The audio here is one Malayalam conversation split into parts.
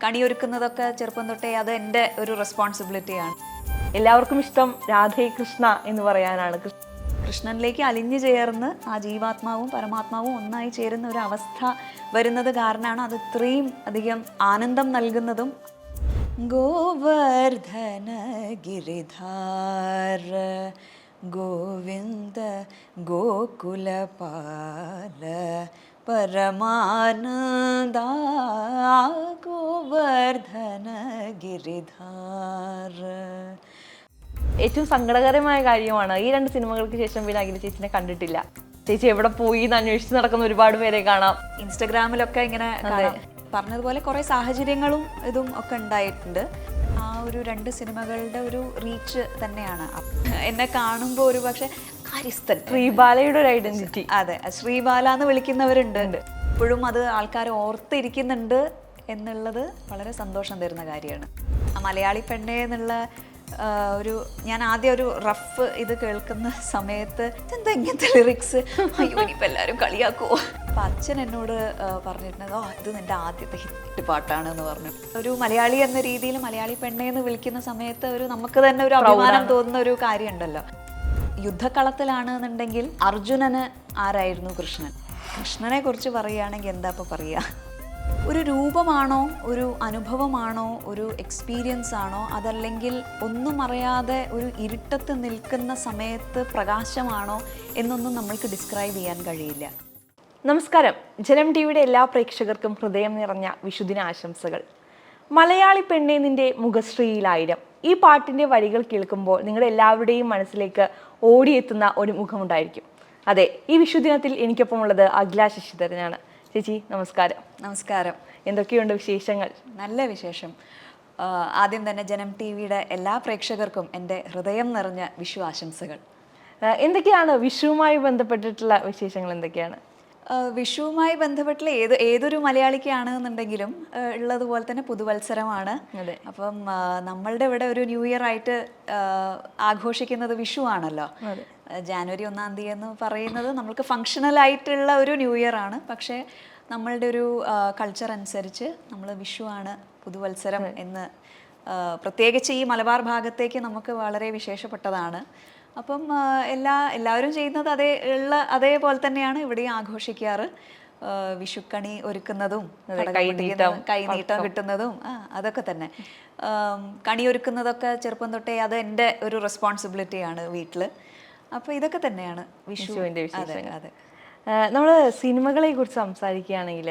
കണിയൊരുക്കുന്നതൊക്കെ ചെറുപ്പം തൊട്ടേ അത് എൻ്റെ ഒരു റെസ്പോൺസിബിലിറ്റിയാണ്. എല്ലാവർക്കും ഇഷ്ടം രാധേ കൃഷ്ണ എന്ന് പറയാനാണ്. കൃഷ്ണനിലേക്ക് അലിഞ്ഞു ചേർന്ന് ആ ജീവാത്മാവും പരമാത്മാവും ഒന്നായി ചേരുന്ന ഒരു അവസ്ഥ വരുന്നത് കാരണമാണ് അത് ഇത്രയും അധികം ആനന്ദം നൽകുന്നതും. ഗോവർദ്ധന ഗിരിധാര ഗോവിന്ദ ഗോകുലപാല പരമാനന്ദ ഗോവർദ്ധന ഗിരിധാര. ഏറ്റവും സങ്കടകരമായ കാര്യമാണ് ഈ 2 സിനിമകൾക്ക് ശേഷം പിന്നെ അഖില ചേച്ചിനെ കണ്ടിട്ടില്ല. ചേച്ചി എവിടെ പോയി എന്ന് അന്വേഷിച്ച് നടക്കുന്ന ഒരുപാട് പേരെ കാണാം. ഇൻസ്റ്റഗ്രാമിലൊക്കെ ഇങ്ങനെ പറഞ്ഞതുപോലെ കുറേ സാഹചര്യങ്ങളും ഇതും ഒക്കെ ഉണ്ടായിട്ടുണ്ട്. ആ ഒരു 2 സിനിമകളുടെ ഒരു റീച്ച് തന്നെയാണ് എന്നെ കാണുമ്പോൾ ഒരു പക്ഷെ കാര്യസ്ഥൻ ശ്രീബാലയുടെ ഒരു ഐഡന്റിറ്റി. അതെ, ശ്രീബാല എന്ന് വിളിക്കുന്നവരുണ്ട്. ഇപ്പോഴും അത് ആൾക്കാർ ഓർത്തിരിക്കുന്നുണ്ട് എന്നുള്ളത് വളരെ സന്തോഷം തരുന്ന കാര്യമാണ്. ആ മലയാളി പെണ്ണേ എന്നുള്ള ഒരു ഞാൻ ആദ്യം ഒരു റഫ് ഇത് കേൾക്കുന്ന സമയത്ത് എന്താ ഇങ്ങനത്തെ ലിറിക്സ്, അയ്യോ ഇനിയിപ്പോൾ എല്ലാവരും കളിയാക്കുമോ. അപ്പം അച്ഛൻ എന്നോട് പറഞ്ഞിട്ടുണ്ട്, ഇത് നിൻ്റെ ആദ്യത്തെ ഹിറ്റ് പാട്ടാണ് എന്ന് പറഞ്ഞു. ഒരു മലയാളി എന്ന രീതിയിൽ മലയാളി പെണ്ണേ എന്ന് വിളിക്കുന്ന സമയത്ത് ഒരു നമുക്ക് തന്നെ ഒരു അഭിമാനം തോന്നുന്ന ഒരു കാര്യമുണ്ടല്ലോ. യുദ്ധക്കളത്തിലാണ് എന്നുണ്ടെങ്കിൽ അർജുനന് ആരായിരുന്നു കൃഷ്ണൻ. കൃഷ്ണനെ കുറിച്ച് പറയുകയാണെങ്കിൽ എന്താ ഇപ്പോൾ പറയുക, ഒരു രൂപമാണോ, ഒരു അനുഭവമാണോ, ഒരു എക്സ്പീരിയൻസ് ആണോ, അതല്ലെങ്കിൽ ഒന്നും അറിയാതെ ഒരു ഇരുട്ടത്ത് നിൽക്കുന്ന സമയത്ത് പ്രകാശമാണോ എന്നൊന്നും നമ്മൾക്ക് ഡിസ്ക്രൈബ് ചെയ്യാൻ കഴിയില്ല. നമസ്കാരം. ജനം ടിവിയുടെ എല്ലാ പ്രേക്ഷകർക്കും ഹൃദയം നിറഞ്ഞ വിഷുദിന ആശംസകൾ. മലയാളി പെണ്ണേ നിന്റെ മുഖശ്രീയിലായിരം, ഈ പാട്ടിൻ്റെ വരികൾ കേൾക്കുമ്പോൾ നിങ്ങളുടെ എല്ലാവരുടെയും മനസ്സിലേക്ക് ഓടിയെത്തുന്ന ഒരു മുഖമുണ്ടായിരിക്കും. അതെ, ഈ വിഷുദിനത്തിൽ എനിക്കൊപ്പമുള്ളത് അഖില ശശിധരനാണ്. ചേച്ചി നമസ്കാരം. നമസ്കാരം. എന്തൊക്കെയുണ്ട് വിശേഷങ്ങൾ? നല്ല വിശേഷം. ആദ്യം തന്നെ ജനം ടി വിയുടെ എല്ലാ പ്രേക്ഷകർക്കും എൻ്റെ ഹൃദയം നിറഞ്ഞ വിഷു ആശംസകൾ. എന്തൊക്കെയാണ് വിഷുവുമായി ബന്ധപ്പെട്ടിട്ടുള്ള വിശേഷങ്ങൾ? എന്തൊക്കെയാണ് വിഷുവുമായി ബന്ധപ്പെട്ടുള്ള ഏതൊരു മലയാളിക്കാണെന്നുണ്ടെങ്കിലും ഉള്ളതുപോലെ തന്നെ പുതുവത്സരമാണ്. അപ്പം നമ്മളുടെ ഇവിടെ ഒരു ന്യൂ ഇയർ ആയിട്ട് ആഘോഷിക്കുന്നത് വിഷു ആണല്ലോ. ജാനുവരി 1-ാം തീയതി എന്ന് പറയുന്നത് നമ്മൾക്ക് ഫങ്ഷണൽ ആയിട്ടുള്ള ഒരു ന്യൂ ഇയർ ആണ്. പക്ഷേ നമ്മളുടെ ഒരു കൾച്ചർ അനുസരിച്ച് നമ്മൾ വിഷു ആണ് പുതുവത്സരം എന്ന്, പ്രത്യേകിച്ച് ഈ മലബാർ ഭാഗത്തേക്ക് നമുക്ക് വളരെ വിശേഷപ്പെട്ടതാണ്. അപ്പം എല്ലാവരും ചെയ്യുന്നത് അതേപോലെ തന്നെയാണ് ഇവിടെയും ആഘോഷിക്കാറ്. വിഷുക്കണി ഒരുക്കുന്നതും കൈനീട്ടം കിട്ടുന്നതും അതൊക്കെ തന്നെ. കണി ഒരുക്കുന്നതൊക്കെ ചെറുപ്പം തൊട്ടേ അത് എൻ്റെ ഒരു റെസ്പോൺസിബിലിറ്റിയാണ് വീട്ടിൽ. അപ്പോൾ ഇതൊക്കെ തന്നെയാണ് വിഷുവിൻ്റെ വിശേഷം. അതെ, നമ്മൾ സിനിമകളെ കുറിച്ച് സംസാരിക്കുകയാണെങ്കിൽ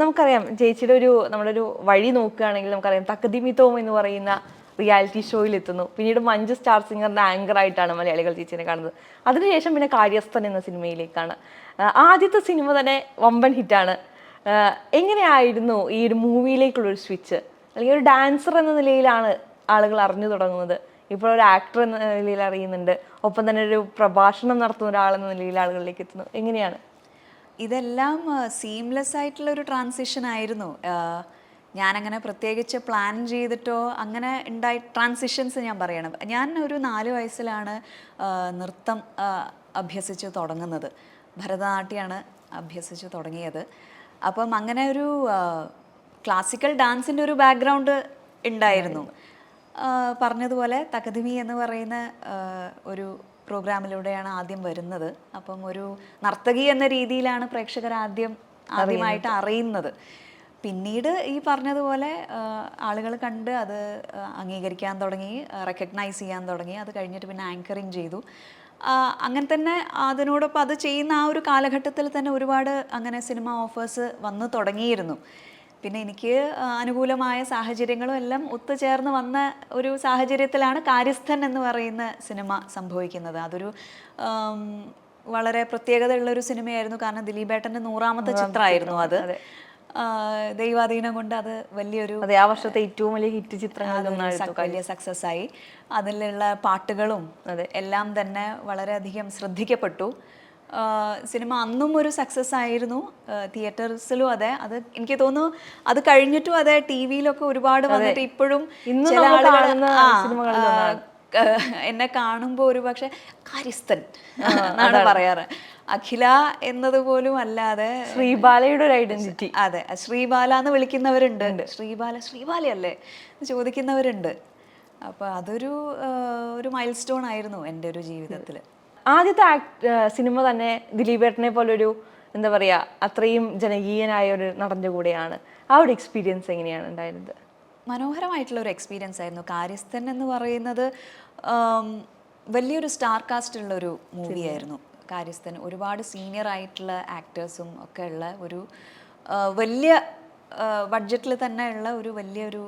നമുക്കറിയാം ചേച്ചിയുടെ നമ്മളൊരു വഴി നോക്കുകയാണെങ്കിൽ നമുക്കറിയാം തക്കതിമിത്തോം എന്ന് പറയുന്ന റിയാലിറ്റി ഷോയിൽ എത്തുന്നു. പിന്നീട് മഞ്ജു സ്റ്റാർ സിംഗറിൻ്റെ ആങ്കറായിട്ടാണ് മലയാളികൾ ചേച്ചിനെ കാണുന്നത്. അതിനുശേഷം പിന്നെ കാര്യസ്ഥൻ എന്ന സിനിമയിലേക്കാണ്. ആദ്യത്തെ സിനിമ തന്നെ വമ്പൻ ഹിറ്റാണ്. എങ്ങനെയായിരുന്നു ഈ ഒരു മൂവിയിലേക്കുള്ളൊരു സ്വിച്ച്? അല്ലെങ്കിൽ ഒരു ഡാൻസർ എന്ന നിലയിലാണ് ആളുകൾ അറിഞ്ഞു തുടങ്ങുന്നത്, ഇപ്പോൾ ഒരു ആക്ടർ എന്ന നിലയിൽ അറിയുന്നുണ്ട്, ഒപ്പം തന്നെ ഒരു പ്രഭാഷണം നടത്തുന്ന ഒരാളെന്ന നിലയിൽ ആളുകളിലേക്ക് എത്തുന്നു. എങ്ങനെയാണ് ഇതെല്ലാം? സീംലെസ് ആയിട്ടുള്ളൊരു ട്രാൻസിഷൻ ആയിരുന്നു. ഞാനങ്ങനെ പ്രത്യേകിച്ച് പ്ലാൻ ചെയ്തിട്ടോ അങ്ങനെ ട്രാൻസിഷൻസ് ഞാൻ പറയണം. ഞാൻ ഒരു 4 വയസ്സിലാണ് നൃത്തം അഭ്യസിച്ച് തുടങ്ങുന്നത്. ഭരതനാട്യമാണ് അഭ്യസിച്ച് തുടങ്ങിയത്. അപ്പം അങ്ങനെ ഒരു ക്ലാസിക്കൽ ഡാൻസിൻ്റെ ഒരു ബാക്ക്ഗ്രൗണ്ട് ഉണ്ടായിരുന്നു. പറഞ്ഞതുപോലെ തകതിമി എന്ന് പറയുന്ന ഒരു പ്രോഗ്രാമിലൂടെയാണ് ആദ്യം വരുന്നത്. അപ്പം ഒരു നർത്തകി എന്ന രീതിയിലാണ് പ്രേക്ഷകർ ആദ്യമായിട്ട് അറിയുന്നത്. പിന്നീട് ഈ പറഞ്ഞതുപോലെ ആളുകൾ കണ്ട് അത് അംഗീകരിക്കാൻ തുടങ്ങി, റെക്കഗ്നൈസ് ചെയ്യാൻ തുടങ്ങി. അത് കഴിഞ്ഞിട്ട് പിന്നെ ആങ്കറിങ് ചെയ്തു. അങ്ങനെ തന്നെ അതിനോടൊപ്പം അത് ചെയ്യുന്ന ആ ഒരു കാലഘട്ടത്തിൽ തന്നെ ഒരുപാട് അങ്ങനെ സിനിമ ഓഫേഴ്സ് വന്നു തുടങ്ങിയിരുന്നു. പിന്നെ എനിക്ക് അനുകൂലമായ സാഹചര്യങ്ങളും എല്ലാം ഒത്തുചേർന്ന് വന്ന ഒരു സാഹചര്യത്തിലാണ് കാര്യസ്ഥൻ എന്ന് പറയുന്ന സിനിമ സംഭവിക്കുന്നത്. അതൊരു വളരെ പ്രത്യേകതയുള്ളൊരു സിനിമയായിരുന്നു. കാരണം ദിലീപേട്ടൻ്റെ 100ാമത്തെ ചിത്രമായിരുന്നു അത്. ദൈവാധീനം കൊണ്ട് അത് വലിയൊരു ആ വർഷത്തെ ഏറ്റവും വലിയ ഹിറ്റ് ചിത്രങ്ങളിൽ വലിയ സക്സസ് ആയി. അതിലുള്ള പാട്ടുകളും എല്ലാം തന്നെ വളരെയധികം ശ്രദ്ധിക്കപ്പെട്ടു. സിനിമ അന്നും ഒരു സക്സസ് ആയിരുന്നു. തിയേറ്റേഴ്സിലും അതെ. അത് എനിക്ക് തോന്നുന്നു അത് കഴിഞ്ഞിട്ടും അതെ, ടി വിയിലൊക്കെ ഒരുപാട് വന്നിട്ട് ഇപ്പോഴും ചില ആളുകൾ എന്നെ കാണുമ്പോൾ ഒരു പക്ഷെ കാര്യസ്ഥൻ എന്നാണ് പറയാറ്. അഖില എന്നതുപോലും അല്ലാതെ ശ്രീബാലയുടെ ഒരു ഐഡന്റിറ്റി. അതെ, ശ്രീബാല എന്ന് വിളിക്കുന്നവരുണ്ട്. ശ്രീബാലയല്ലേ എന്ന് ചോദിക്കുന്നവരുണ്ട്. അപ്പോൾ അതൊരു ഒരു മൈൽ സ്റ്റോൺ ആയിരുന്നു എൻ്റെ ഒരു ജീവിതത്തിൽ. ആദ്യത്തെ സിനിമ തന്നെ ദിലീപേട്ടനെ പോലൊരു എന്താ പറയുക അത്രയും ജനകീയനായ ഒരു നടൻ്റെ കൂടെയാണ്. ആ ഒരു എക്സ്പീരിയൻസ് എങ്ങനെയാണ് ഉണ്ടായിരുന്നത്? മനോഹരമായിട്ടുള്ള ഒരു എക്സ്പീരിയൻസ് ആയിരുന്നു. കാര്യസ്ഥൻ എന്ന് പറയുന്നത് വലിയൊരു സ്റ്റാർ കാസ്റ്റ് ഉള്ളൊരു മൂവിയായിരുന്നു കാര്യസ്ഥൻ. ഒരുപാട് സീനിയർ ആയിട്ടുള്ള ആക്ടേഴ്സും ഒക്കെ ഉള്ള ഒരു വലിയ ബഡ്ജറ്റിൽ തന്നെ ഉള്ള ഒരു വലിയൊരു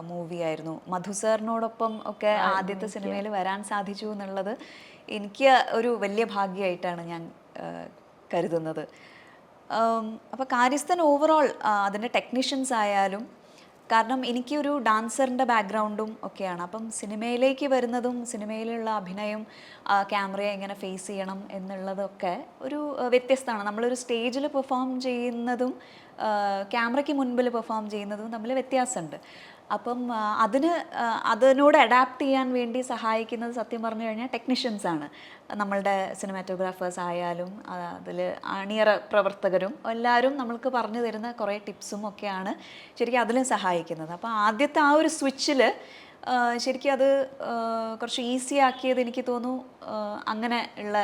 മൂവിയായിരുന്നു. മധു സാറിനോടൊപ്പം ഒക്കെ ആദ്യത്തെ സിനിമയിൽ വരാൻ സാധിച്ചു എന്നുള്ളത് എനിക്ക് ഒരു വലിയ ഭാഗ്യമായിട്ടാണ് ഞാൻ കരുതുന്നത്. അപ്പോൾ കാര്യസ്ഥൻ ഓവറോൾ അതിൻ്റെ ടെക്നീഷ്യൻസ് ആയാലും, കാരണം എനിക്കൊരു ഡാൻസറിൻ്റെ ബാക്ക്ഗ്രൗണ്ടും ഒക്കെയാണ്. അപ്പം സിനിമയിലേക്ക് വരുന്നതും സിനിമയിലുള്ള അഭിനയം, ക്യാമറയെ എങ്ങനെ ഫേസ് ചെയ്യണം എന്നുള്ളതൊക്കെ ഒരു വ്യത്യസ്തമാണ്. നമ്മളൊരു സ്റ്റേജിൽ പെർഫോം ചെയ്യുന്നതും ക്യാമറയ്ക്ക് മുൻപിൽ പെർഫോം ചെയ്യുന്നതും തമ്മിൽ വ്യത്യാസമുണ്ട്. അപ്പം അതിനോട് അഡാപ്റ്റ് ചെയ്യാൻ വേണ്ടി സഹായിക്കുന്നത് സത്യം പറഞ്ഞു കഴിഞ്ഞാൽ ടെക്നീഷ്യൻസാണ്. നമ്മളുടെ സിനിമാറ്റോഗ്രാഫേഴ്സ് ആയാലും അതിൽ അണിയറ പ്രവർത്തകരും എല്ലാവരും നമ്മൾക്ക് പറഞ്ഞു തരുന്ന കുറേ ടിപ്സും ഒക്കെയാണ് ശരിക്കും അതിലും സഹായിക്കുന്നത്. അപ്പോൾ ആദ്യത്തെ ആ ഒരു സ്വിച്ചിൽ ശരിക്കും അത് കുറച്ച് ഈസി ആക്കിയത് എനിക്ക് തോന്നുന്നു അങ്ങനെ ഉള്ള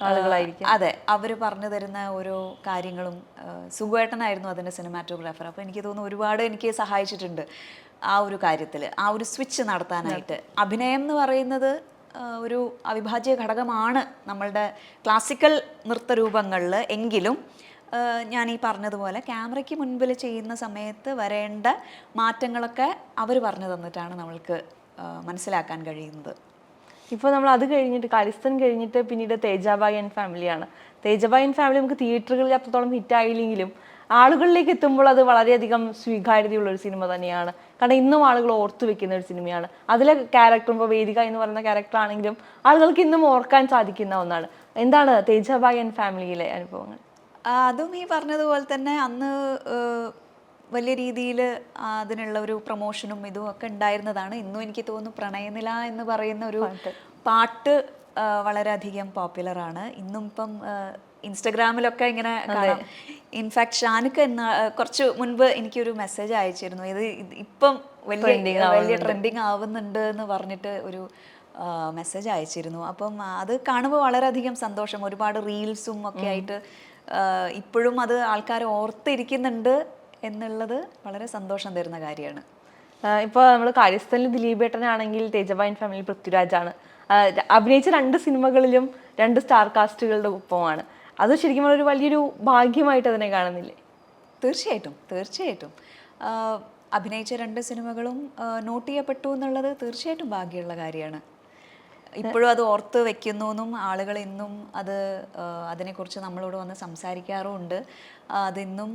ആളുകളായിരിക്കും. അതെ, അവർ പറഞ്ഞു തരുന്ന ഓരോ കാര്യങ്ങളും. സുഖേട്ടനായിരുന്നു അതിൻ്റെ സിനിമാറ്റോഗ്രാഫർ. അപ്പോൾ എനിക്ക് തോന്നുന്നു ഒരുപാട് എനിക്ക് സഹായിച്ചിട്ടുണ്ട് ആ ഒരു കാര്യത്തിൽ, ആ ഒരു സ്വിച്ച് നടത്താനായിട്ട്. അഭിനയം എന്ന് പറയുന്നത് ഒരു അവിഭാജ്യ ഘടകമാണ് നമ്മളുടെ ക്ലാസിക്കൽ നൃത്തരൂപങ്ങളിൽ. എങ്കിലും ഞാൻ ഈ പറഞ്ഞതുപോലെ ക്യാമറയ്ക്ക് മുൻപിൽ ചെയ്യുന്ന സമയത്ത് വരേണ്ട മാറ്റങ്ങളൊക്കെ അവർ പറഞ്ഞു തന്നിട്ടാണ് നമ്മൾക്ക് മനസ്സിലാക്കാൻ കഴിയുന്നത്. ഇപ്പോൾ നമ്മൾ അത് കഴിഞ്ഞിട്ട് കാര്യസ്ഥൻ കഴിഞ്ഞിട്ട് പിന്നീട് തേജാബായി ആൻഡ് ഫാമിലിയാണ്. തേജാബായി ആൻഡ് ഫാമിലി നമുക്ക് തിയേറ്ററുകളിൽ അത്രത്തോളം ഹിറ്റായില്ലെങ്കിലും ആളുകളിലേക്ക് എത്തുമ്പോൾ അത് വളരെയധികം സ്വീകാര്യതയുള്ള ഒരു സിനിമ തന്നെയാണ്. കാരണം ഇന്നും ആളുകൾ ഓർത്തു വെക്കുന്ന ഒരു സിനിമയാണ്. അതിലെ ക്യാരക്ടർ, ഇപ്പോൾ വേദിക എന്ന് പറയുന്ന ക്യാരക്ടർ ആണെങ്കിലും ആളുകൾക്ക് ഇന്നും ഓർക്കാൻ സാധിക്കുന്ന ഒന്നാണ്. എന്താണ് തേജാബായി ആൻഡ് ഫാമിലിയിലെ അനുഭവങ്ങൾ? അതും ഈ പറഞ്ഞതുപോലെ തന്നെ അന്ന് വലിയ രീതിയിൽ അതിനുള്ള ഒരു പ്രൊമോഷനും ഇതും ഒക്കെ ഉണ്ടായിരുന്നതാണ്. ഇന്നും എനിക്ക് തോന്നുന്നു പ്രണയനില എന്ന് പറയുന്ന ഒരു പാട്ട് വളരെയധികം പോപ്പുലറാണ്. ഇന്നും ഇപ്പം ഇൻസ്റ്റഗ്രാമിലൊക്കെ ഇങ്ങനെ കാണാം. ഇൻഫാക്ട് ഷാനുക്ക് കുറച്ച് മുൻപ് എനിക്കൊരു മെസ്സേജ് അയച്ചിരുന്നു, ഇത് ഇപ്പം വലിയ ട്രെൻഡിങ് ആവുന്നുണ്ട് എന്ന് പറഞ്ഞിട്ട് ഒരു മെസ്സേജ് അയച്ചിരുന്നു. അപ്പം അത് കാണുമ്പോൾ വളരെയധികം സന്തോഷം. ഒരുപാട് റീൽസും ഒക്കെ ആയിട്ട് ഇപ്പോഴും അത് ആൾക്കാർ ഓർത്തിരിക്കുന്നുണ്ട് എന്നുള്ളത് വളരെ സന്തോഷം തരുന്ന കാര്യമാണ്. ഇപ്പോൾ നമ്മൾ കാര്യസ്ഥനിൽ ദിലീപേട്ടനാണെങ്കിൽ തേജാബായി ആൻഡ് ഫാമിലി പൃഥ്വിരാജാണ്. അഭിനയിച്ച 2 സിനിമകളിലും 2 സ്റ്റാർ കാസ്റ്റുകളുടെ ഒപ്പമാണ്. അത് ശരിക്കും ഒരു വലിയൊരു ഭാഗ്യമായിട്ട് അതിനെ കാണുന്നില്ലേ? തീർച്ചയായിട്ടും അഭിനയിച്ച 2 സിനിമകളും നോട്ട് ചെയ്യപ്പെട്ടു എന്നുള്ളത് തീർച്ചയായിട്ടും ഭാഗ്യമുള്ള കാര്യമാണ്. ഇപ്പോഴും അത് ഓർത്ത് വെക്കുന്നു എന്നും ആളുകൾ ഇന്നും അതിനെക്കുറിച്ച് നമ്മളോട് വന്ന് സംസാരിക്കാറുമുണ്ട്. അതിന്നും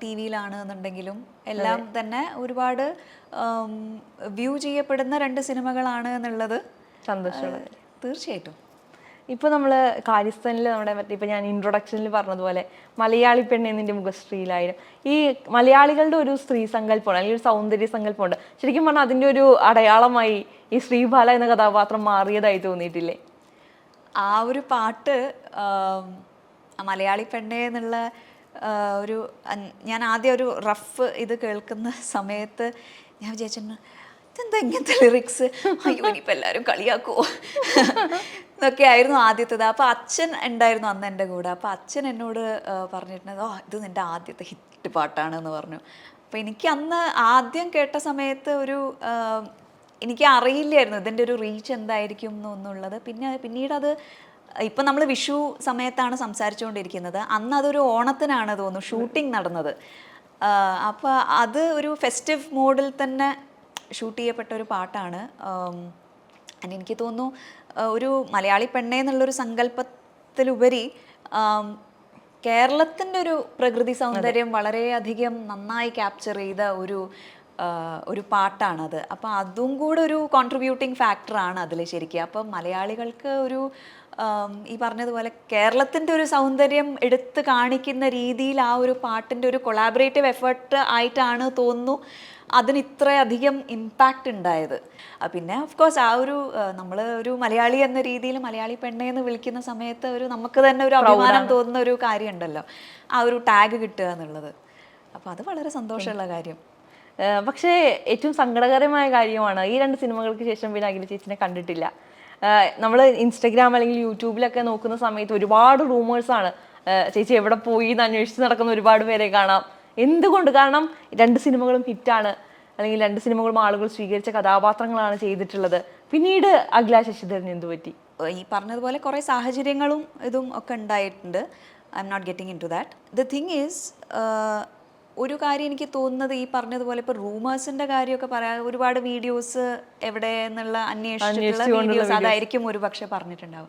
ടി വിയിലാണ് എന്നുണ്ടെങ്കിലും എല്ലാം തന്നെ ഒരുപാട് വ്യൂ ചെയ്യപ്പെടുന്ന 2 സിനിമകളാണ് എന്നുള്ളത് സന്തോഷമുള്ളത്. തീർച്ചയായിട്ടും. ഇപ്പോൾ നമ്മൾ കാര്യസ്ഥനിൽ നമ്മുടെ ഇപ്പോൾ ഞാൻ ഇൻട്രൊഡക്ഷനിൽ പറഞ്ഞതുപോലെ മലയാളി പെണ്ണ് എന്നതിൻ്റെ മുഖശ്രീയിലായാലും ഈ മലയാളികളുടെ ഒരു സ്ത്രീ സങ്കല്പമാണ്, അല്ലെങ്കിൽ ഒരു സൗന്ദര്യ സങ്കല്പമുണ്ട്. ശരിക്കും പറഞ്ഞാൽ അതിൻ്റെ ഒരു അടയാളമായി ഈ ശ്രീബാല എന്ന കഥാപാത്രം മാറിയതായി തോന്നിയിട്ടില്ലേ? ആ ഒരു പാട്ട് മലയാളി പെണ്ണേ എന്നുള്ള ഒരു ഞാൻ ആദ്യം ഒരു റഫ് ഇത് കേൾക്കുന്ന സമയത്ത് ഞാൻ വിചാരിച്ചിട്ടുണ്ട്, ഇതെന്താ ഇങ്ങനത്തെ ലിറിക്സ്, അയ്യോ ഇനിയിപ്പോൾ എല്ലാവരും കളിയാക്കുമോ എന്നൊക്കെ ആയിരുന്നു ആദ്യത്തേത്. അപ്പോൾ അച്ഛൻ ഉണ്ടായിരുന്നു അന്ന് എൻ്റെ കൂടെ. അപ്പോൾ അച്ഛൻ എന്നോട് പറഞ്ഞിട്ടുണ്ട്, ഇത് നിൻ്റെ ആദ്യത്തെ ഹിറ്റ് പാട്ടാണ് എന്ന് പറഞ്ഞു. അപ്പോൾ എനിക്ക് അന്ന് ആദ്യം കേട്ട സമയത്ത് എനിക്ക് അറിയില്ലായിരുന്നു ഇതിൻ്റെ ഒരു റീച്ച് എന്തായിരിക്കും എന്നുള്ളത്. പിന്നീട് അത് ഇപ്പം നമ്മൾ വിഷു സമയത്താണ് സംസാരിച്ചുകൊണ്ടിരിക്കുന്നത്. അന്ന് അതൊരു ഓണത്തിനാണ് തോന്നുന്നു ഷൂട്ടിംഗ് നടന്നത്. അപ്പോൾ അത് ഒരു ഫെസ്റ്റീവ് മോഡിൽ തന്നെ ഷൂട്ട് ചെയ്യപ്പെട്ട ഒരു പാട്ടാണ്. എനിക്ക് തോന്നുന്നു ഒരു മലയാളി പെണ്ണേ എന്നുള്ളൊരു സങ്കല്പത്തിലുപരി കേരളത്തിൻ്റെ ഒരു പ്രകൃതി സൗന്ദര്യം വളരെയധികം നന്നായി ക്യാപ്ചർ ചെയ്ത ഒരു പാട്ടാണത്. അപ്പോൾ അതും കൂടെ ഒരു കോൺട്രിബ്യൂട്ടിങ് ഫാക്ടറാണ് അതിൽ ശരിക്കും. അപ്പം മലയാളികൾക്ക് ഒരു ഈ പറഞ്ഞതുപോലെ കേരളത്തിൻ്റെ ഒരു സൗന്ദര്യം എടുത്ത് കാണിക്കുന്ന രീതിയിൽ ആ ഒരു പാട്ടിൻ്റെ ഒരു കൊളാബറേറ്റീവ് എഫേർട്ട് ആയിട്ടാണ് തോന്നുന്നു അതിന് ഇത്രയധികം ഇമ്പാക്റ്റ് ഉണ്ടായത്. പിന്നെ ഓഫ് കോഴ്സ് ആ ഒരു നമ്മൾ ഒരു മലയാളി എന്ന രീതിയിൽ മലയാളി പെണ്ണേന്ന് വിളിക്കുന്ന സമയത്ത് ഒരു നമുക്ക് തന്നെ ഒരു അഭിമാനം തോന്നുന്ന ഒരു കാര്യമുണ്ടല്ലോ, ആ ഒരു ടാഗ് കിട്ടുക എന്നുള്ളത്. അപ്പോൾ അത് വളരെ സന്തോഷമുള്ള കാര്യം. പക്ഷേ ഏറ്റവും സങ്കടകരമായ കാര്യമാണ് ഈ 2 സിനിമകൾക്ക് ശേഷം പിന്നെ അഖില ചേച്ചിനെ കണ്ടിട്ടില്ല. നമ്മൾ ഇൻസ്റ്റഗ്രാം അല്ലെങ്കിൽ യൂട്യൂബിലൊക്കെ നോക്കുന്ന സമയത്ത് ഒരുപാട് റൂമേഴ്സാണ്, ചേച്ചി എവിടെ പോയി എന്ന് അന്വേഷിച്ച് നടക്കുന്ന ഒരുപാട് പേരെ കാണാം. എന്തുകൊണ്ട്? കാരണം 2 സിനിമകളും ഹിറ്റാണ്, അല്ലെങ്കിൽ 2 സിനിമകളും ആളുകൾ സ്വീകരിച്ച കഥാപാത്രങ്ങളാണ് ചെയ്തിട്ടുള്ളത്. പിന്നീട് അഖില ശശിധരന് എന്ത് പറ്റി? ഈ പറഞ്ഞതുപോലെ കുറേ സാഹചര്യങ്ങളും ഇതും ഒക്കെ ഉണ്ടായിട്ടുണ്ട്. I'm not getting into that. The thing is, ഒരു കാര്യം എനിക്ക് തോന്നുന്നത് ഈ പറഞ്ഞതുപോലെ ഇപ്പോൾ റൂമേഴ്സിൻ്റെ കാര്യമൊക്കെ പറയാം, ഒരുപാട് വീഡിയോസ് എവിടെ എന്നുള്ള അന്വേഷിച്ചിട്ടുള്ള വീഡിയോസ് അതായിരിക്കും ഒരു പക്ഷേ പറഞ്ഞിട്ടുണ്ടാവും.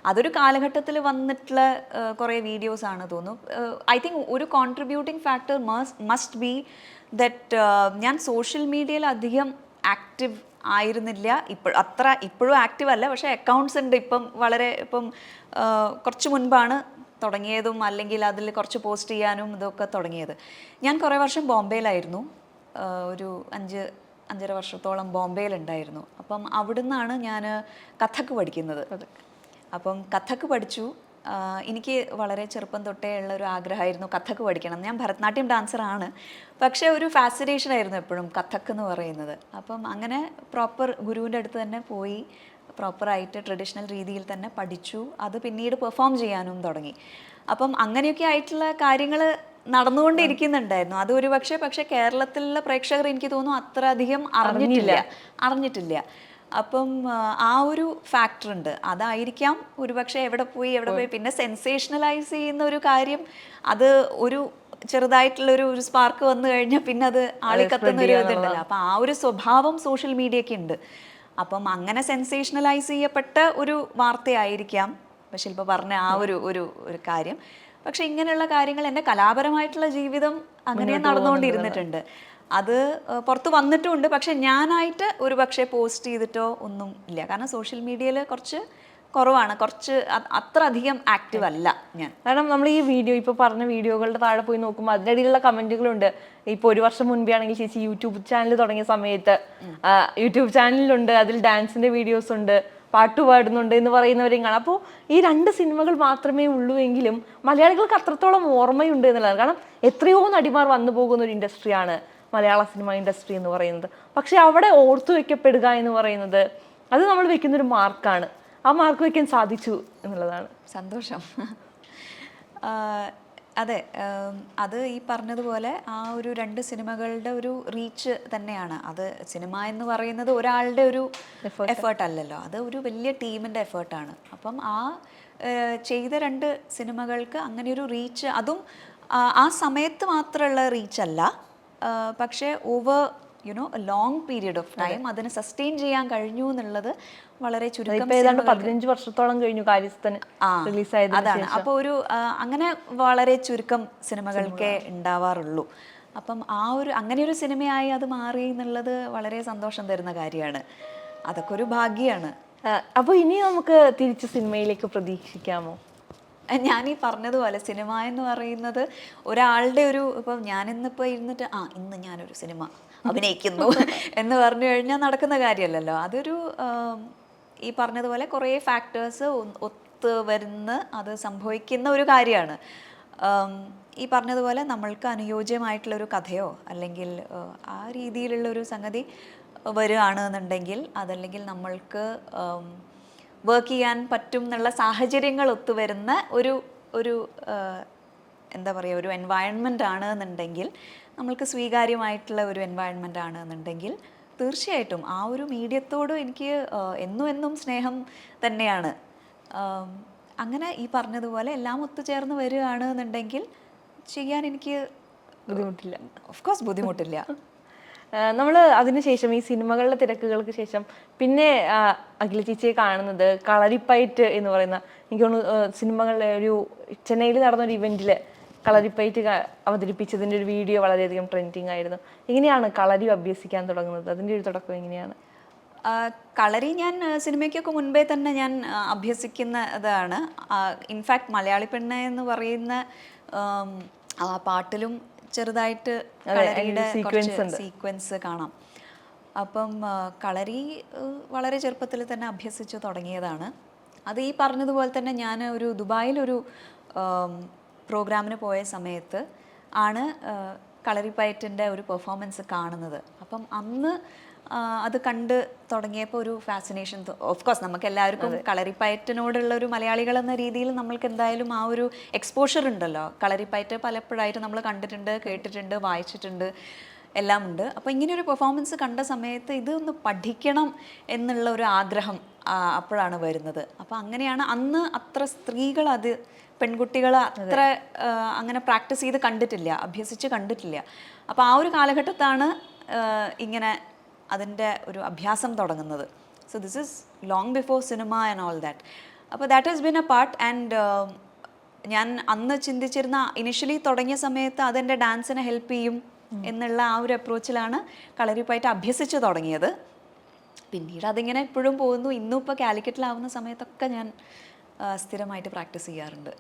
അതൊരു കാലഘട്ടത്തിൽ വന്നിട്ടുള്ള കുറേ വീഡിയോസ് ആണ് തോന്നുന്നു. ഐ തിങ്ക് ഒരു contributing factor must be that ഞാൻ സോഷ്യൽ മീഡിയയിൽ അധികം ആക്റ്റീവ് ആയിരുന്നില്ല. ഇപ്പോഴും ആക്റ്റീവ് അല്ല, പക്ഷേ അക്കൗണ്ട്സ് ഉണ്ട്. ഇപ്പം കുറച്ച് മുൻപാണ് തുടങ്ങിയതും അല്ലെങ്കിൽ അതിൽ കുറച്ച് പോസ്റ്റ് ചെയ്യാനും ഇതൊക്കെ തുടങ്ങിയത്. ഞാൻ കുറേ വർഷം ബോംബെയിലായിരുന്നു, ഒരു 5-5.5 വർഷത്തോളം ബോംബെയിലുണ്ടായിരുന്നു. അപ്പം അവിടുന്നാണ് ഞാൻ കഥക്ക് പഠിക്കുന്നത്. അപ്പം കഥക്ക് പഠിച്ചു. എനിക്ക് വളരെ ചെറുപ്പം തൊട്ടേ ഉള്ള ഒരു ആഗ്രഹമായിരുന്നു കഥക്ക് പഠിക്കണം. ഞാൻ ഭരതനാട്യം ഡാൻസറാണ്, പക്ഷേ ഒരു ഫാസിനേഷൻ ആയിരുന്നു എപ്പോഴും കഥക്ക് എന്ന് പറയുന്നത്. അപ്പം അങ്ങനെ പ്രോപ്പർ ഗുരുവിൻ്റെ അടുത്ത് തന്നെ പോയി പ്രോപ്പറായിട്ട് ട്രഡീഷണൽ രീതിയിൽ തന്നെ പഠിച്ചു. അത് പിന്നീട് പെർഫോം ചെയ്യാനും തുടങ്ങി. അപ്പം അങ്ങനെയൊക്കെ ആയിട്ടുള്ള കാര്യങ്ങൾ നടന്നുകൊണ്ടിരിക്കുന്നുണ്ടായിരുന്നു. അത് ഒരു പക്ഷേ കേരളത്തിലുള്ള പ്രേക്ഷകർ എനിക്ക് തോന്നുന്നു അത്ര അധികം അറിഞ്ഞിട്ടില്ല. അപ്പം ആ ഒരു ഫാക്ടർ ഉണ്ട്. അതായിരിക്കാം ഒരുപക്ഷെ എവിടെ പോയി. പിന്നെ സെൻസേഷണലൈസ് ചെയ്യുന്ന ഒരു കാര്യം, അത് ഒരു ചെറുതായിട്ടുള്ളൊരു സ്പാർക്ക് വന്നു കഴിഞ്ഞാൽ പിന്നെ അത് ആളിക്കത്തുന്ന ഒരു ഇതുണ്ടല്ലോ. അപ്പം ആ ഒരു സ്വഭാവം സോഷ്യൽ മീഡിയയ്ക്ക് ഉണ്ട്. അപ്പം അങ്ങനെ സെൻസേഷണലൈസ് ചെയ്യപ്പെട്ട ഒരു വാർത്തയായിരിക്കാം ശില്പ പറഞ്ഞ ആ ഒരു കാര്യം. പക്ഷെ ഇങ്ങനെയുള്ള കാര്യങ്ങൾ എൻ്റെ കലാപരമായിട്ടുള്ള ജീവിതം അങ്ങനെ നടന്നുകൊണ്ടിരുന്നിട്ടുണ്ട്. അത് പുറത്ത് വന്നിട്ടുമുണ്ട്. പക്ഷെ ഞാനായിട്ട് ഒരു പക്ഷേ പോസ്റ്റ് ചെയ്തിട്ടോ ഒന്നും ഇല്ല. കാരണം സോഷ്യൽ മീഡിയയിൽ കുറച്ച് കുറവാണ്, അത്ര അധികം ആക്റ്റീവ് അല്ല ഞാൻ. കാരണം നമ്മൾ ഈ വീഡിയോ ഇപ്പോൾ പറഞ്ഞ വീഡിയോകളുടെ താഴെ പോയി നോക്കുമ്പോൾ അതിനിടയിലുള്ള കമന്റുകളുണ്ട്. ഇപ്പോൾ 1 വർഷം മുൻപേ ആണെങ്കിൽ ചേച്ചി യൂട്യൂബ് ചാനൽ തുടങ്ങിയ സമയത്ത് യൂട്യൂബ് ചാനലിലുണ്ട്, അതിൽ ഡാൻസിന്റെ വീഡിയോസ് ഉണ്ട്, പാട്ട് പാടുന്നുണ്ട് എന്ന് പറയുന്നവരെയും കാണാം. അപ്പോൾ ഈ 2 സിനിമകൾ മാത്രമേ ഉള്ളൂ എങ്കിലും മലയാളികൾക്ക് അത്രത്തോളം ഓർമ്മയുണ്ട് എന്നുള്ളതാണ്. കാരണം എത്രയോ നടിമാർ വന്നു പോകുന്ന ഒരു ഇൻഡസ്ട്രിയാണ് മലയാള സിനിമ ഇൻഡസ്ട്രി എന്ന് പറയുന്നത്. പക്ഷെ അവിടെ ഓർത്തു വെക്കപ്പെടുക എന്ന് പറയുന്നത് അത് നമ്മൾ വെക്കുന്നൊരു മാർക്കാണ്. ആ മാർക്ക് വെക്കാൻ സാധിച്ചു എന്നുള്ളതാണ് സന്തോഷം. അതെ, അത് ഈ പറഞ്ഞതുപോലെ ആ ഒരു 2 സിനിമകളുടെ ഒരു റീച്ച് തന്നെയാണ്. അത് സിനിമ എന്ന് പറയുന്നത് ഒരാളുടെ ഒരു എഫേർട്ട് അല്ലല്ലോ, അത് ഒരു വലിയ ടീമിൻ്റെ എഫേർട്ടാണ്. അപ്പം ആ ചെയ്ത 2 സിനിമകൾക്ക് അങ്ങനെ ഒരു റീച്ച്, അതും ആ സമയത്ത് മാത്രമുള്ള റീച്ചല്ല, പക്ഷേ over long period of time അതിന് സസ്റ്റെയിൻ ചെയ്യാൻ കഴിഞ്ഞു എന്നുള്ളത് വളരെ ചുരുക്കം. 15 വർഷത്തോളം കഴിഞ്ഞു കാര്യസ്ഥന് റിലീസായത്. അതാണ്. അപ്പോൾ ഒരു അങ്ങനെ വളരെ ചുരുക്കം സിനിമകൾക്കേ ഉണ്ടാവാറുള്ളൂ. അപ്പം അങ്ങനെ ഒരു സിനിമയായി അത് മാറി എന്നുള്ളത് വളരെ സന്തോഷം തരുന്ന കാര്യമാണ്. അതൊക്കെ ഒരു ഭാഗ്യമാണ്. അപ്പോൾ ഇനി നമുക്ക് തിരിച്ച് സിനിമയിലേക്ക് പ്രതീക്ഷിക്കാമോ? ഞാൻ ഈ പറഞ്ഞതുപോലെ സിനിമ എന്ന് പറയുന്നത് ഒരാളുടെ ഇപ്പം ഞാനിന്നിപ്പോൾ ഇരുന്നിട്ട് ഇന്ന് ഞാനൊരു സിനിമ അഭിനയിക്കുന്നു എന്ന് പറഞ്ഞു കഴിഞ്ഞാൽ നടക്കുന്ന കാര്യമല്ലല്ലോ. അതൊരു ഈ പറഞ്ഞതുപോലെ കുറേ ഫാക്ടേഴ്സ് ഒത്ത് വരുന്ന അത് സംഭവിക്കുന്ന ഒരു കാര്യമാണ്. ഈ പറഞ്ഞതുപോലെ നമ്മൾക്ക് അനുയോജ്യമായിട്ടുള്ളൊരു കഥയോ അല്ലെങ്കിൽ ആ രീതിയിലുള്ളൊരു സംഗതി വരികയാണെന്നുണ്ടെങ്കിൽ, അതല്ലെങ്കിൽ നമ്മൾക്ക് വർക്ക് ചെയ്യാൻ പറ്റും എന്നുള്ള സാഹചര്യങ്ങൾ ഒത്തുവരുന്ന ഒരു എന്താ പറയുക, ഒരു എൻവയൺമെൻ്റ് ആണ് എന്നുണ്ടെങ്കിൽ, നമ്മൾക്ക് സ്വീകാര്യമായിട്ടുള്ള ഒരു എൻവയൺമെൻ്റ് ആണ് എന്നുണ്ടെങ്കിൽ തീർച്ചയായിട്ടും ആ ഒരു മീഡിയത്തോട് എനിക്ക് എന്നും സ്നേഹം തന്നെയാണ്. അങ്ങനെ ഈ പറഞ്ഞതുപോലെ എല്ലാം ഒത്തുചേർന്ന് വരികയാണ് എന്നുണ്ടെങ്കിൽ ചെയ്യാൻ എനിക്ക് ബുദ്ധിമുട്ടില്ല. ഓഫ് കോഴ്സ് ബുദ്ധിമുട്ടില്ല. നമ്മൾ അതിനുശേഷം ഈ സിനിമകളുടെ തിരക്കുകൾക്ക് ശേഷം പിന്നെ അഖില ചേച്ചിയെ കാണുന്നത് കളരിപ്പയറ്റ് എന്ന് പറയുന്ന, എനിക്ക് തോന്നുന്നു സിനിമകളിലെ ഒരു ചെന്നൈയിൽ നടന്നൊരു ഇവന്റിൽ കളരിപ്പയറ്റ് അവതരിപ്പിച്ചതിൻ്റെ ഒരു വീഡിയോ വളരെയധികം ട്രെൻഡിങ് ആയിരുന്നു. എങ്ങനെയാണ് കളരി അഭ്യസിക്കാൻ തുടങ്ങുന്നത്? അതിൻ്റെ ഒരു തുടക്കം എങ്ങനെയാണ്? കളരി ഞാൻ സിനിമയ്ക്കൊക്കെ മുൻപേ തന്നെ ഞാൻ അഭ്യസിക്കുന്നതാണ്. ഇൻഫാക്ട് മലയാളി പെണ്ണ് എന്ന് പറയുന്ന ആ പാട്ടിലും ചെറുതായിട്ട് കളരിയുടെ കുറച്ച് സീക്വൻസ് കാണാം. അപ്പം കളരി വളരെ ചെറുപ്പത്തിൽ തന്നെ അഭ്യസിച്ച് തുടങ്ങിയതാണ്. അത് ഈ പറഞ്ഞതുപോലെ തന്നെ ഞാൻ ഒരു ദുബായിലൊരു പ്രോഗ്രാമിന് പോയ സമയത്ത് ആണ് കളരിപ്പയറ്റിൻ്റെ ഒരു പെർഫോമൻസ് കാണുന്നത്. അപ്പം അന്ന് അത് കണ്ട് തുടങ്ങിയപ്പോൾ ഒരു ഫാസിനേഷൻ. ഓഫ് കോഴ്സ് നമുക്ക് എല്ലാവർക്കും കളരിപ്പയറ്റിനോടുള്ള ഒരു മലയാളികൾ എന്ന രീതിയിൽ നമ്മൾക്ക് എന്തായാലും ആ ഒരു എക്സ്പോഷർ ഉണ്ടല്ലോ. കളരിപ്പയറ്റ് പലപ്പോഴായിട്ട് നമ്മൾ കണ്ടിട്ടുണ്ട്, കേട്ടിട്ടുണ്ട്, വായിച്ചിട്ടുണ്ട്, എല്ലാം ഉണ്ട്. അപ്പോൾ ഇങ്ങനെയൊരു പെർഫോമൻസ് കണ്ട സമയത്ത് ഇതൊന്ന് പഠിക്കണം എന്നുള്ള ഒരു ആഗ്രഹം അപ്പോഴാണ് വരുന്നത്. അപ്പോൾ അങ്ങനെയാണ് അന്ന് അത്ര സ്ത്രീകൾ അത് പെൺകുട്ടികൾ അത്ര അങ്ങനെ പ്രാക്ടീസ് ചെയ്ത് കണ്ടിട്ടില്ല, അഭ്യസിച്ച് കണ്ടിട്ടില്ല. അപ്പോൾ ആ ഒരു കാലഘട്ടത്താണ് ഇങ്ങനെ അതിൻ്റെ ഒരു അഭ്യാസം തുടങ്ങുന്നത്. So this is long before cinema and all that. അപ്പോൾ that has been a part. And ഞാൻ അന്ന് ചിന്തിച്ചിരുന്ന ഇനിഷ്യലി തുടങ്ങിയ സമയത്ത് അതെൻ്റെ ഡാൻസിനെ ഹെൽപ്പ് ചെയ്യും എന്നുള്ള ആ ഒരു അപ്രോച്ചിലാണ് കളരിപ്പയറ്റ് അഭ്യസിച്ച് തുടങ്ങിയത്. പിന്നീട് അതിങ്ങനെ എപ്പോഴും പോകുന്നു. ഇന്നും ഇപ്പോൾ കാലിക്കറ്റിലാവുന്ന സമയത്തൊക്കെ ഞാൻ സ്ഥിരമായിട്ട് പ്രാക്ടീസ് ചെയ്യാറുണ്ട്.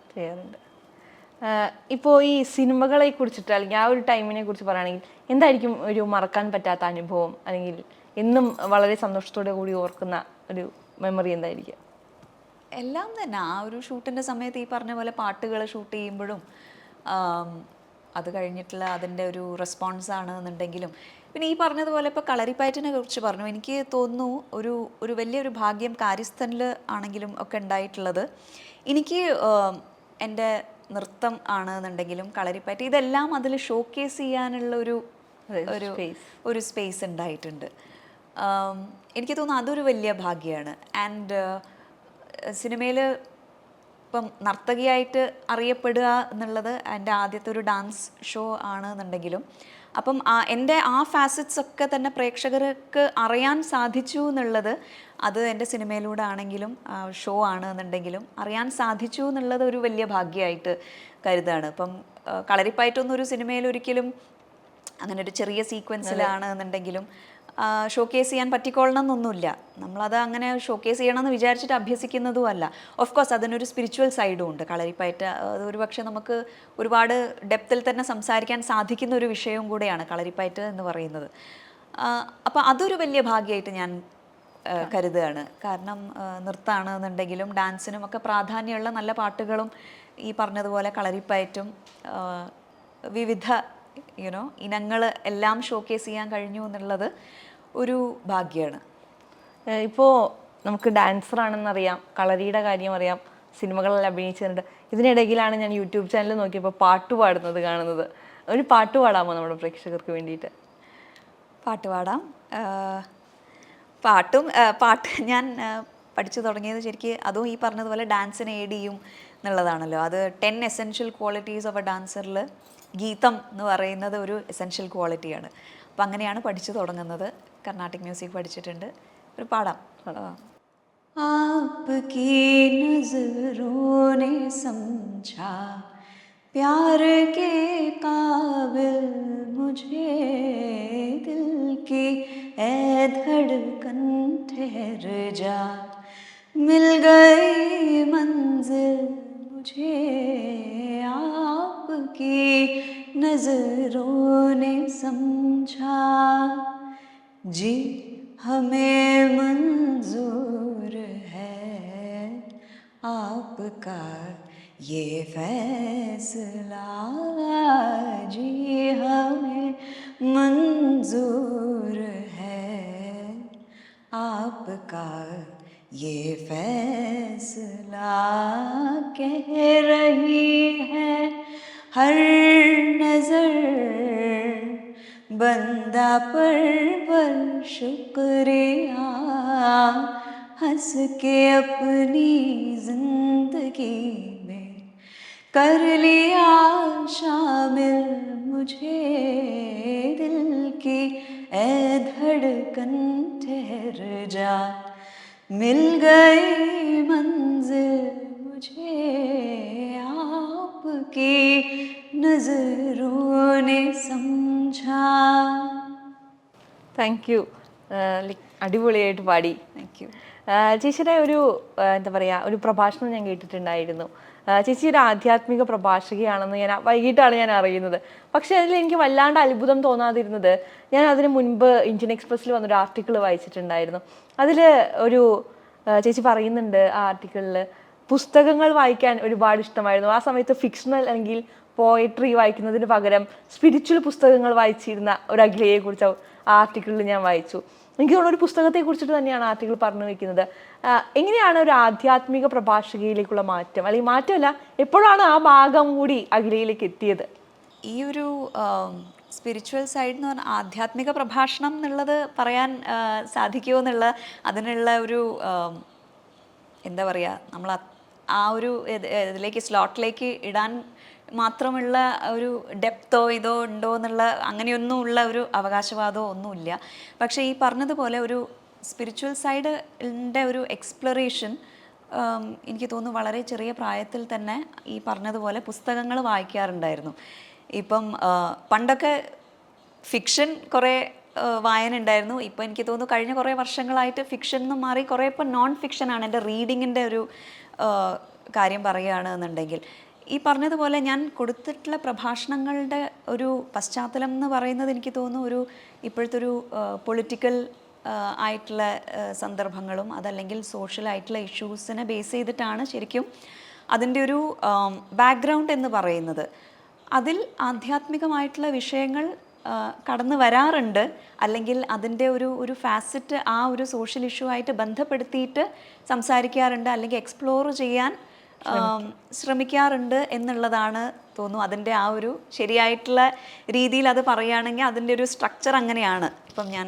ഇപ്പോൾ ഈ സിനിമകളെ കുറിച്ചിട്ട് അല്ലെങ്കിൽ ആ ഒരു ടൈമിനെ കുറിച്ച് പറയുകയാണെങ്കിൽ എന്തായിരിക്കും ഒരു മറക്കാൻ പറ്റാത്ത അനുഭവം, അല്ലെങ്കിൽ എന്നും വളരെ സന്തോഷത്തോടെ കൂടി ഓർക്കുന്ന ഒരു മെമ്മറി എന്തായിരിക്കും? എല്ലാം തന്നെ ആ ഒരു ഷൂട്ടിൻ്റെ സമയത്ത് ഈ പറഞ്ഞ പോലെ പാട്ടുകൾ ഷൂട്ട് ചെയ്യുമ്പോഴും അത് കഴിഞ്ഞിട്ടുള്ള അതിൻ്റെ ഒരു റെസ്പോൺസാണ് എന്നുണ്ടെങ്കിലും, പിന്നെ ഈ പറഞ്ഞതുപോലെ ഇപ്പോൾ കളരിപ്പയറ്റിനെ കുറിച്ച് പറഞ്ഞു. എനിക്ക് തോന്നുന്നു ഒരു വലിയൊരു ഭാഗ്യം കാര്യസ്ഥനിൽ ആണെങ്കിലും ഒക്കെ ഉണ്ടായിട്ടുള്ളത്. എനിക്ക് എൻ്റെ നൃത്തം ആണ് എന്നുണ്ടെങ്കിലും കളരിപ്പയറ്റ് ഇതെല്ലാം അതിൽ ഷോക്കേസ് ചെയ്യാനുള്ള ഒരു സ്പേസ് ഉണ്ടായിട്ടുണ്ട്. എനിക്ക് തോന്നുന്നു അതൊരു വലിയ ഭാഗ്യമാണ്. ആൻഡ് സിനിമയിൽ ഇപ്പം നർത്തകിയായിട്ട് അറിയപ്പെടുക എന്നുള്ളത് എൻ്റെ ആദ്യത്തെ ഒരു ഡാൻസ് ഷോ ആണ് എന്നുണ്ടെങ്കിലും, അപ്പം എൻ്റെ ആ ഫാസറ്റ്സ് ഒക്കെ തന്നെ പ്രേക്ഷകർക്ക് അറിയാൻ സാധിച്ചു എന്നുള്ളത് അത് എൻ്റെ സിനിമയിലൂടെ ആണെങ്കിലും ഷോ ആണ് എന്നുണ്ടെങ്കിലും അറിയാൻ സാധിച്ചു എന്നുള്ളത് ഒരു വലിയ ഭാഗ്യമായിട്ട് കരുതാണ്. ഇപ്പം കളരിപ്പയറ്റൊന്നും ഒരു സിനിമയിൽ ഒരിക്കലും അങ്ങനെ ഒരു ചെറിയ സീക്വൻസിലാണ് എന്നുണ്ടെങ്കിലും ഷോക്കേസ് ചെയ്യാൻ പറ്റിക്കൊള്ളണം എന്നൊന്നുമില്ല. നമ്മളത് അങ്ങനെ ഷോക്കേസ് ചെയ്യണമെന്ന് വിചാരിച്ചിട്ട് അഭ്യസിക്കുന്നതും അല്ല. ഓഫ് കോഴ്സ് അതിനൊരു സ്പിരിച്വൽ സൈഡും ഉണ്ട് കളരിപ്പയറ്റ്. അത് ഒരുപക്ഷെ നമുക്ക് ഒരുപാട് ഡെപ്തിൽ തന്നെ സംസാരിക്കാൻ സാധിക്കുന്ന ഒരു വിഷയവും കൂടെയാണ് കളരിപ്പയറ്റ് എന്ന് പറയുന്നത്. അപ്പോൾ അതൊരു വലിയ ഭാഗ്യമായിട്ട് ഞാൻ കരുതുകയാണ്. കാരണം നൃത്തമാണ് എന്നുണ്ടെങ്കിലും ഡാൻസിനും ഒക്കെ പ്രാധാന്യമുള്ള നല്ല പാട്ടുകളും ഈ പറഞ്ഞതുപോലെ കളരിപ്പയറ്റും വിവിധ ഇനങ്ങൾ എല്ലാം ഷോക്കേസ് ചെയ്യാൻ കഴിഞ്ഞു എന്നുള്ളത് ഒരു ഭാഗ്യമാണ്. ഇപ്പോൾ നമുക്ക് ഡാൻസറാണെന്നറിയാം, കളരിയുടെ കാര്യം അറിയാം, സിനിമകളിൽ അഭിനയിച്ചിട്ടുണ്ട്. ഇതിനിടയിലാണ് ഞാൻ യൂട്യൂബ് ചാനൽ നോക്കിയപ്പോൾ പാട്ട് പാടുന്നത് കാണുന്നത്. ഒരു പാട്ട് പാടാമോ നമ്മുടെ പ്രേക്ഷകർക്ക് വേണ്ടിയിട്ട്? പാട്ട് പാടാം. പാട്ട് ഞാൻ പഠിച്ചു തുടങ്ങിയത് ശരിക്കും അതും ഈ പറഞ്ഞതുപോലെ ഡാൻസിനെ എയ്ഡ് ചെയ്യും എന്നുള്ളതാണല്ലോ. അത് 10 എസെൻഷ്യൽ ക്വാളിറ്റീസ് ഓഫ് എ ഡാൻസറിൽ ഗീതം എന്ന് പറയുന്നത് ഒരു എസെൻഷ്യൽ ക്വാളിറ്റിയാണ്. അപ്പം അങ്ങനെയാണ് പഠിച്ചു തുടങ്ങുന്നത്. കർണാട്ടിക് മ്യൂസിക് പഠിച്ചിട്ടുണ്ട്. ഒരു പാടാം. ആപ്കീ നസറോं ने समझा प्यार के काबिल मुझे दिल की ए धड़कन ठहर जा मिल गई मंजिल मुझे आपकी नजरों ने समझा जी हमें मंजूर है आपका ये फैसला जी हमें मंजूर है आपका ये फैसला कह रही है हर नजर बंदा पर शुक्रिया हंस के अपनी जिंदगी में कर लिया शामिल मुझे दिल की ए धड़कन ठहर जा मिल गई मंजिल मुझे आपकी नजरों ने समझा. Thank you. അടിപൊളിയായിട്ട് പാടി. Thank you. ചേച്ചിയുടെ ഒരു എന്താ പറയുക ഒരു പ്രഭാഷണം ഞാൻ കേട്ടിട്ടുണ്ടായിരുന്നു. ചേച്ചി ഒരു ആധ്യാത്മിക പ്രഭാഷകയാണെന്ന് വൈകിട്ടാണ് ഞാൻ അറിയുന്നത്. പക്ഷെ അതിൽ എനിക്ക് വല്ലാണ്ട് അത്ഭുതം തോന്നാതിരുന്നത്, ഞാൻ അതിന് മുൻപ് ഇന്ത്യൻ എക്സ്പ്രസ്സിൽ വന്നൊരു ആർട്ടിക്കിൾ വായിച്ചിട്ടുണ്ടായിരുന്നു. അതിൽ ഒരു ചേച്ചി പറയുന്നുണ്ട് ആ ആർട്ടിക്കിളിൽ, പുസ്തകങ്ങൾ വായിക്കാൻ ഒരുപാട് ഇഷ്ടമായിരുന്നു. ആ സമയത്ത് ഫിക്ഷണൽ അല്ലെങ്കിൽ പോയട്രി വായിക്കുന്നതിന് പകരം സ്പിരിച്വൽ പുസ്തകങ്ങൾ വായിച്ചിരുന്ന ഒരു അഖിലയെ കുറിച്ച് ആ ആർട്ടിക്കിളിൽ ഞാൻ വായിച്ചു. എനിക്ക് തോന്നുന്നു ഒരു പുസ്തകത്തെ കുറിച്ചിട്ട് തന്നെയാണ് ആർട്ടിക്കിൾ പറഞ്ഞു വെക്കുന്നത്. എങ്ങനെയാണ് ഒരു ആധ്യാത്മിക പ്രഭാഷകയിലേക്കുള്ള മാറ്റം, അല്ലെങ്കിൽ മാറ്റമല്ല, എപ്പോഴാണ് ആ ഭാഗം കൂടി അഖിലയിലേക്ക് എത്തിയത്? ഈ ഒരു സ്പിരിച്വൽ സൈഡ് എന്ന് പറഞ്ഞാൽ ആധ്യാത്മിക പ്രഭാഷണം എന്നുള്ളത് പറയാൻ സാധിക്കുമോ എന്നുള്ള അതിനുള്ള ഒരു എന്താ പറയുക, നമ്മൾ ആ ഒരു ഇതിലേക്ക് സ്ലോട്ടിലേക്ക് ഇടാൻ മാത്രമുള്ള ഒരു ഡെപ്തോ ഇതോ ഉണ്ടോ എന്നുള്ള അങ്ങനെയൊന്നും ഉള്ള ഒരു അവകാശവാദമോ ഒന്നുമില്ല. പക്ഷേ ഈ പറഞ്ഞതുപോലെ ഒരു സ്പിരിച്വൽ സൈഡിൻ്റെ ഒരു എക്സ്പ്ലറേഷൻ എനിക്ക് തോന്നുന്നു വളരെ ചെറിയ പ്രായത്തിൽ തന്നെ ഈ പറഞ്ഞതുപോലെ പുസ്തകങ്ങൾ വായിക്കാറുണ്ടായിരുന്നു. ഇപ്പം പണ്ടൊക്കെ ഫിക്ഷൻ കുറേ വായന ഉണ്ടായിരുന്നു. ഇപ്പോൾ എനിക്ക് തോന്നുന്നു കഴിഞ്ഞ കുറേ വർഷങ്ങളായിട്ട് ഫിക്ഷൻ എന്ന് മാറി കുറേ ഇപ്പോൾ നോൺ ഫിക്ഷനാണ്. എൻ്റെ റീഡിങ്ങിൻ്റെ ഒരു കാര്യം പറയുകയാണ് എന്നുണ്ടെങ്കിൽ, ഈ പറഞ്ഞതുപോലെ ഞാൻ കൊടുത്തിട്ടുള്ള പ്രഭാഷണങ്ങളുടെ ഒരു പശ്ചാത്തലം എന്ന് പറയുന്നത് എനിക്ക് തോന്നുന്നു ഒരു ഇപ്പോഴത്തെ ഒരു പൊളിറ്റിക്കൽ ആയിട്ടുള്ള സന്ദർഭങ്ങളും അതല്ലെങ്കിൽ സോഷ്യൽ ആയിട്ടുള്ള ഇഷ്യൂസിനെ ബേസ് ചെയ്തിട്ടാണ് ശരിക്കും അതിൻ്റെ ഒരു ബാക്ക്ഗ്രൗണ്ട് എന്ന് പറയുന്നത്. അതിൽ ആധ്യാത്മികമായിട്ടുള്ള വിഷയങ്ങൾ കടന്നു വരാറുണ്ട്, അല്ലെങ്കിൽ അതിൻ്റെ ഒരു ഫാസറ്റ് ആ ഒരു സോഷ്യൽ ഇഷ്യൂ ആയിട്ട് ബന്ധപ്പെടുത്തിയിട്ട് സംസാരിക്കാറുണ്ട്, അല്ലെങ്കിൽ എക്സ്പ്ലോർ ചെയ്യാൻ ശ്രമിക്കാറുണ്ട് എന്നുള്ളതാണ് തോന്നുന്നു അതിൻ്റെ ആ ഒരു ശരിയായിട്ടുള്ള രീതിയിൽ അത് പറയുകയാണെങ്കിൽ അതിൻ്റെ ഒരു സ്ട്രക്ചർ അങ്ങനെയാണ്. ഇപ്പം ഞാൻ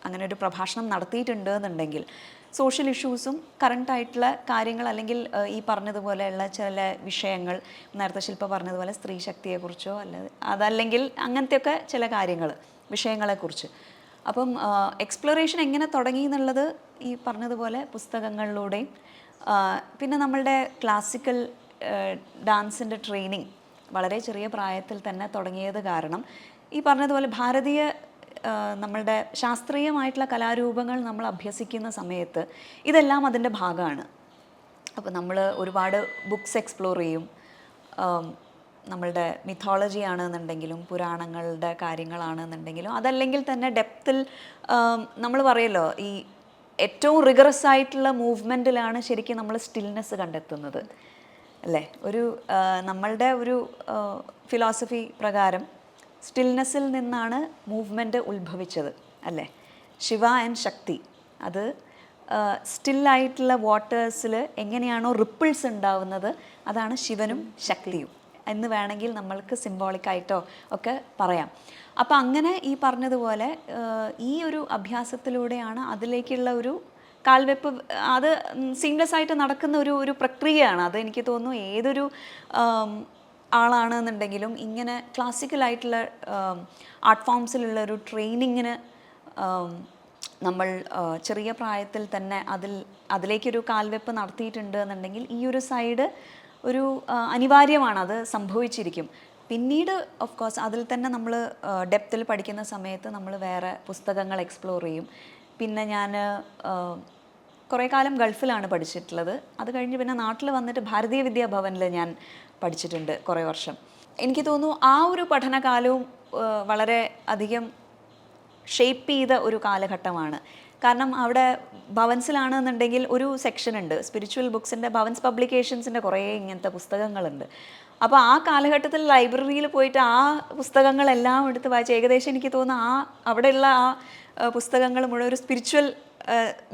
അങ്ങനെ ഒരു പ്രഭാഷണം നടത്തിയിട്ടുണ്ട് എന്നുണ്ടെങ്കിൽ സോഷ്യൽ ഇഷ്യൂസും കറണ്ടായിട്ടുള്ള കാര്യങ്ങൾ, അല്ലെങ്കിൽ ഈ പറഞ്ഞതുപോലെയുള്ള ചില വിഷയങ്ങൾ, നേരത്തെ ശില്പ പറഞ്ഞതുപോലെ സ്ത്രീ ശക്തിയെക്കുറിച്ചോ അതല്ലെങ്കിൽ അങ്ങനത്തെയൊക്കെ ചില കാര്യങ്ങൾ വിഷയങ്ങളെക്കുറിച്ച്. അപ്പം എക്സ്പ്ലോറേഷൻ എങ്ങനെ തുടങ്ങി എന്നുള്ളത് ഈ പറഞ്ഞതുപോലെ പുസ്തകങ്ങളിലൂടെയും പിന്നെ നമ്മളുടെ ക്ലാസിക്കൽ ഡാൻസിൻ്റെ ട്രെയിനിങ് വളരെ ചെറിയ പ്രായത്തിൽ തന്നെ തുടങ്ങിയത് കാരണം ഈ പറഞ്ഞതുപോലെ ഭാരതീയ നമ്മളുടെ ശാസ്ത്രീയമായിട്ടുള്ള കലാരൂപങ്ങൾ നമ്മൾ അഭ്യസിക്കുന്ന സമയത്ത് ഇതെല്ലാം അതിൻ്റെ ഭാഗമാണ്. അപ്പോൾ നമ്മൾ ഒരുപാട് ബുക്സ് എക്സ്പ്ലോർ ചെയ്യും. നമ്മളുടെ മിഥോളജി ആണെന്നുണ്ടെങ്കിലും പുരാണങ്ങളുടെ കാര്യങ്ങളാണെന്നുണ്ടെങ്കിലും അതല്ലെങ്കിൽ തന്നെ ഡെപ്തിൽ നമ്മൾ പറയല്ലോ ഈ ഏറ്റവും റിഗറസ് ആയിട്ടുള്ള മൂവ്മെൻറ്റിലാണ് ശരിക്കും നമ്മൾ സ്റ്റിൽനെസ് കണ്ടെത്തുന്നത് അല്ലേ. ഒരു നമ്മളുടെ ഒരു ഫിലോസഫി പ്രകാരം സ്റ്റിൽനെസ്സിൽ നിന്നാണ് മൂവ്മെൻറ്റ് ഉത്ഭവിച്ചത് അല്ലേ. ശിവ ആൻഡ് ശക്തി, അത് സ്റ്റില്ലായിട്ടുള്ള വാട്ടേഴ്സിൽ എങ്ങനെയാണോ റിപ്പിൾസ് ഉണ്ടാവുന്നത് അതാണ് ശിവനും ശക്തിയും എന്ന് വേണമെങ്കിൽ നമ്മൾക്ക് സിംബോളിക്കായിട്ടോ ഒക്കെ പറയാം. അപ്പം അങ്ങനെ ഈ പറഞ്ഞതുപോലെ ഈ ഒരു അഭ്യാസത്തിലൂടെയാണ് അതിലേക്കുള്ള ഒരു കാൽവെപ്പ്, അത് സീംലെസ് ആയിട്ട് നടക്കുന്ന ഒരു പ്രക്രിയയാണ്. അത് എനിക്ക് തോന്നുന്നു ഏതൊരു ആളാണെന്നുണ്ടെങ്കിലും ഇങ്ങനെ ക്ലാസിക്കലായിട്ടുള്ള ആർട്ട് ഫോംസിലുള്ള ഒരു ട്രെയിനിങ്ങിന് നമ്മൾ ചെറിയ പ്രായത്തിൽ തന്നെ അതിലേക്കൊരു കാൽവെപ്പ് നടത്തിയിട്ടുണ്ട് എന്നുണ്ടെങ്കിൽ ഈ ഒരു സൈഡ് ഒരു അനിവാര്യമാണ്, അത് സംഭവിച്ചിരിക്കും. പിന്നീട് ഓഫ് കോഴ്സ് അതിൽ തന്നെ നമ്മൾ ഡെപ്തിൽ പഠിക്കുന്ന സമയത്ത് നമ്മൾ വേറെ പുസ്തകങ്ങൾ എക്സ്പ്ലോർ ചെയ്യും. പിന്നെ ഞാൻ കുറേ കാലം ഗൾഫിലാണ് പഠിച്ചിട്ടുള്ളത്. അത് കഴിഞ്ഞ് പിന്നെ നാട്ടിൽ വന്നിട്ട് ഭാരതീയ വിദ്യാഭവനിൽ ഞാൻ പഠിച്ചിട്ടുണ്ട് കുറേ വർഷം. എനിക്ക് തോന്നുന്നു ആ ഒരു പഠനകാലവും വളരെ അധികം ഷേപ്പ് ചെയ്ത ഒരു കാലഘട്ടമാണ്. കാരണം അവിടെ ഭവൻസിലാണെന്നുണ്ടെങ്കിൽ ഒരു സെക്ഷൻ ഉണ്ട് സ്പിരിച്വൽ ബുക്സിൻ്റെ, ഭവൻസ് പബ്ലിക്കേഷൻസിൻ്റെ കുറേ ഇങ്ങനത്തെ പുസ്തകങ്ങളുണ്ട്. അപ്പോൾ ആ കാലഘട്ടത്തിൽ ലൈബ്രറിയിൽ പോയിട്ട് ആ പുസ്തകങ്ങളെല്ലാം എടുത്ത് വായിച്ച് ഏകദേശം എനിക്ക് തോന്നുന്നു അവിടെയുള്ള ആ പുസ്തകങ്ങൾ മുഴുവൻ ഒരു സ്പിരിച്വൽ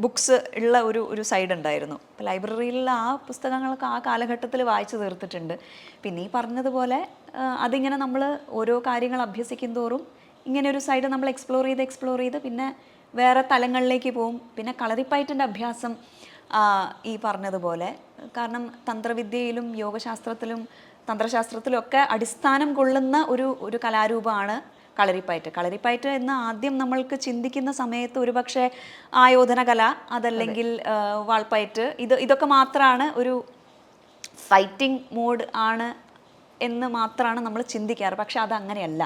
ബുക്സ് ഉള്ള ഒരു സൈഡ് ഉണ്ടായിരുന്നു. അപ്പോൾ ലൈബ്രറിയിലുള്ള ആ പുസ്തകങ്ങളൊക്കെ ആ കാലഘട്ടത്തിൽ വായിച്ചു തീർത്തിട്ടുണ്ട്. പിന്നെ ഈ പറഞ്ഞതുപോലെ അതിങ്ങനെ നമ്മൾ ഓരോ കാര്യങ്ങൾ അഭ്യസിക്കും തോറും ഇങ്ങനെ ഒരു സൈഡ് നമ്മൾ എക്സ്പ്ലോർ ചെയ്ത് പിന്നെ വേറെ തലങ്ങളിലേക്ക് പോവും. പിന്നെ കളരിപ്പയറ്റിൻ്റെ അഭ്യാസം ഈ പറഞ്ഞതുപോലെ, കാരണം തന്ത്രവിദ്യയിലും യോഗശാസ്ത്രത്തിലും തന്ത്രശാസ്ത്രത്തിലും ഒക്കെ അടിസ്ഥാനം കൊള്ളുന്ന ഒരു കലാരൂപമാണ് കളരിപ്പയറ്റ്. കളരിപ്പയറ്റ് എന്ന് ആദ്യം നമ്മൾക്ക് ചിന്തിക്കുന്ന സമയത്ത് ഒരുപക്ഷെ ആയോധന കല അതല്ലെങ്കിൽ വാൾപ്പയറ്റ് ഇതൊക്കെ മാത്രമാണ് ഒരു ഫൈറ്റിംഗ് മോഡ് ആണ് എന്ന് മാത്രമാണ് നമ്മൾ ചിന്തിക്കാറ്. പക്ഷെ അതങ്ങനെയല്ല.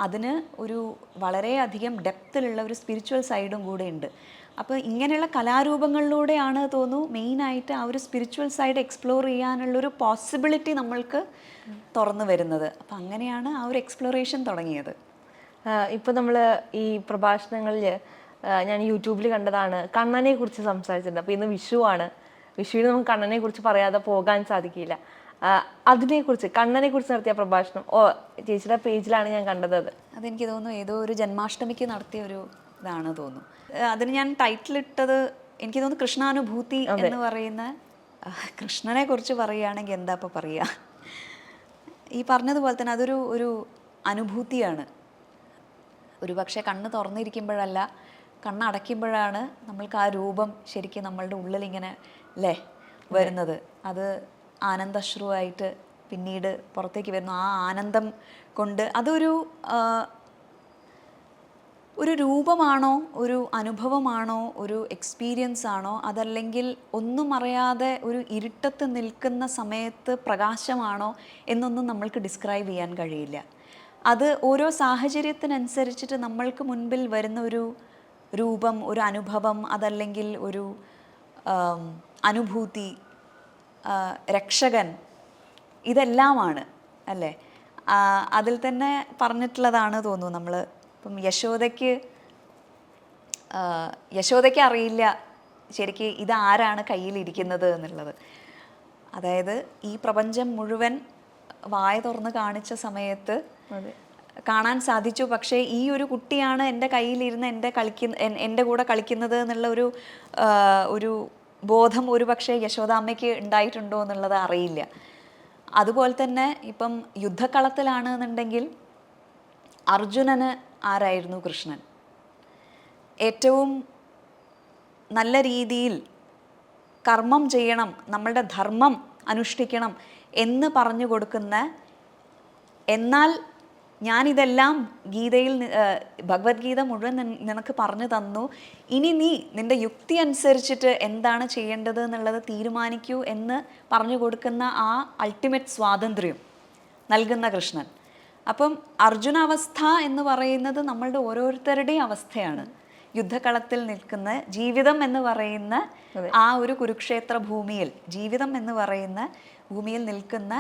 അതിന് ഒരു വളരെയധികം ഡെപ്തിലുള്ള ഒരു സ്പിരിച്വൽ സൈഡും കൂടെ ഉണ്ട്. അപ്പോൾ ഇങ്ങനെയുള്ള കലാരൂപങ്ങളിലൂടെയാണ് തോന്നുന്നു മെയിനായിട്ട് ആ ഒരു സ്പിരിച്വൽ സൈഡ് എക്സ്പ്ലോർ ചെയ്യാനുള്ളൊരു പോസിബിലിറ്റി നമ്മൾക്ക് തുറന്നു വരുന്നത്. അപ്പം അങ്ങനെയാണ് ആ ഒരു എക്സ്പ്ലോറേഷൻ തുടങ്ങിയത്. ഇപ്പം നമ്മൾ ഈ പ്രഭാഷണങ്ങളിൽ ഞാൻ യൂട്യൂബിൽ കണ്ടതാണ് കണ്ണനെ കുറിച്ച് സംസാരിച്ചിട്ടുണ്ട്. അപ്പോൾ ഇന്ന് വിഷുവാണ്. വിഷുവിന് നമുക്ക് കണ്ണനെ കുറിച്ച് പറയാതെ പോകാൻ സാധിക്കില്ല. അതിനെക്കുറിച്ച് കണ്ണനെ കുറിച്ച് നടത്തിയ പ്രഭാഷണം ചേച്ചിയുടെ പേജിലാണ് ഞാൻ കണ്ടത്. അതെനിക്ക് തോന്നുന്നു ഏതോ ഒരു ജന്മാഷ്ടമിക്ക് നടത്തിയ ഒരു ഇതാണ് തോന്നുന്നു. അതിന് ഞാൻ ടൈറ്റിൽ ഇട്ടത് എനിക്ക് തോന്നുന്നു കൃഷ്ണാനുഭൂതി എന്ന് പറയുന്ന, കൃഷ്ണനെ കുറിച്ച് പറയുകയാണെങ്കിൽ എന്താ ഇപ്പോൾ പറയുക, ഈ പറഞ്ഞതുപോലെ തന്നെ അതൊരു ഒരു അനുഭൂതിയാണ്. ഒരു പക്ഷേ കണ്ണ് തുറന്നിരിക്കുമ്പോഴല്ല, കണ്ണടയ്ക്കുമ്പോഴാണ് നമ്മൾക്ക് ആ രൂപം ശരിക്കും നമ്മളുടെ ഉള്ളിലിങ്ങനെ അല്ലേ വരുന്നത്. അത് ആനന്ദശ്രുവായിട്ട് പിന്നീട് പുറത്തേക്ക് വരുന്നു. ആ ആനന്ദം കൊണ്ട് അതൊരു ഒരു രൂപമാണോ, ഒരു അനുഭവമാണോ, ഒരു എക്സ്പീരിയൻസ് ആണോ, അതല്ലെങ്കിൽ ഒന്നും അറിയാതെ ഒരു ഇരുട്ടത്ത് നിൽക്കുന്ന സമയത്ത് പ്രകാശമാണോ എന്നൊന്നും നമ്മൾക്ക് ഡിസ്ക്രൈബ് ചെയ്യാൻ കഴിയില്ല. അത് ഓരോ സാഹചര്യത്തിനനുസരിച്ചിട്ട് നമ്മൾക്ക് മുൻപിൽ വരുന്ന ഒരു രൂപം, ഒരു അനുഭവം, അതല്ലെങ്കിൽ ഒരു അനുഭൂതി, രക്ഷകൻ, ഇതെല്ലാമാണ് അല്ലേ. അതിൽ തന്നെ പറഞ്ഞിട്ടുള്ളതാണ് തോന്നുന്നു നമ്മൾ ഇപ്പം യശോദയ്ക്ക് അറിയില്ല ശരിക്ക് ഇതാരാണ് കയ്യിലിരിക്കുന്നത് എന്നുള്ളത്. അതായത് ഈ പ്രപഞ്ചം മുഴുവൻ വായ തുറന്ന് കാണിച്ച സമയത്ത് കാണാൻ സാധിച്ചു, പക്ഷേ ഈ ഒരു കുട്ടിയാണ് എൻ്റെ കയ്യിലിരുന്ന് എൻ്റെ കൂടെ കളിക്കുന്നത് എന്നുള്ള ഒരു ബോധം ഒരു പക്ഷേ യശോദാമ്മയ്ക്ക് ഉണ്ടായിട്ടുണ്ടോ എന്നുള്ളത് അറിയില്ല. അതുപോലെ തന്നെ ഇപ്പം യുദ്ധക്കളത്തിലാണ് എന്നുണ്ടെങ്കിൽ അർജുനന് ആരായിരുന്നു കൃഷ്ണൻ? ഏറ്റവും നല്ല രീതിയിൽ കർമ്മം ചെയ്യണം, നമ്മളുടെ ധർമ്മം അനുഷ്ഠിക്കണം എന്ന് പറഞ്ഞു കൊടുക്കുന്ന, എന്നാൽ ഞാനിതെല്ലാം ഗീതയിൽ ഭഗവത്ഗീത മുഴുവൻ നിനക്ക് പറഞ്ഞു തന്നു, ഇനി നീ നിൻ്റെ യുക്തി അനുസരിച്ചിട്ട് എന്താണ് ചെയ്യേണ്ടത് എന്നുള്ളത് തീരുമാനിക്കൂ എന്ന് പറഞ്ഞു കൊടുക്കുന്ന ആ അൾട്ടിമേറ്റ് സ്വാതന്ത്ര്യം നൽകുന്ന കൃഷ്ണൻ. അപ്പം അർജുനാവസ്ഥ എന്ന് പറയുന്നത് നമ്മളുടെ ഓരോരുത്തരുടെയും അവസ്ഥയാണ്. യുദ്ധകളത്തിൽ നിൽക്കുന്ന ജീവിതം എന്ന് പറയുന്ന ആ ഒരു കുരുക്ഷേത്ര ഭൂമിയിൽ, ജീവിതം എന്ന് പറയുന്ന ഭൂമിയിൽ നിൽക്കുന്ന,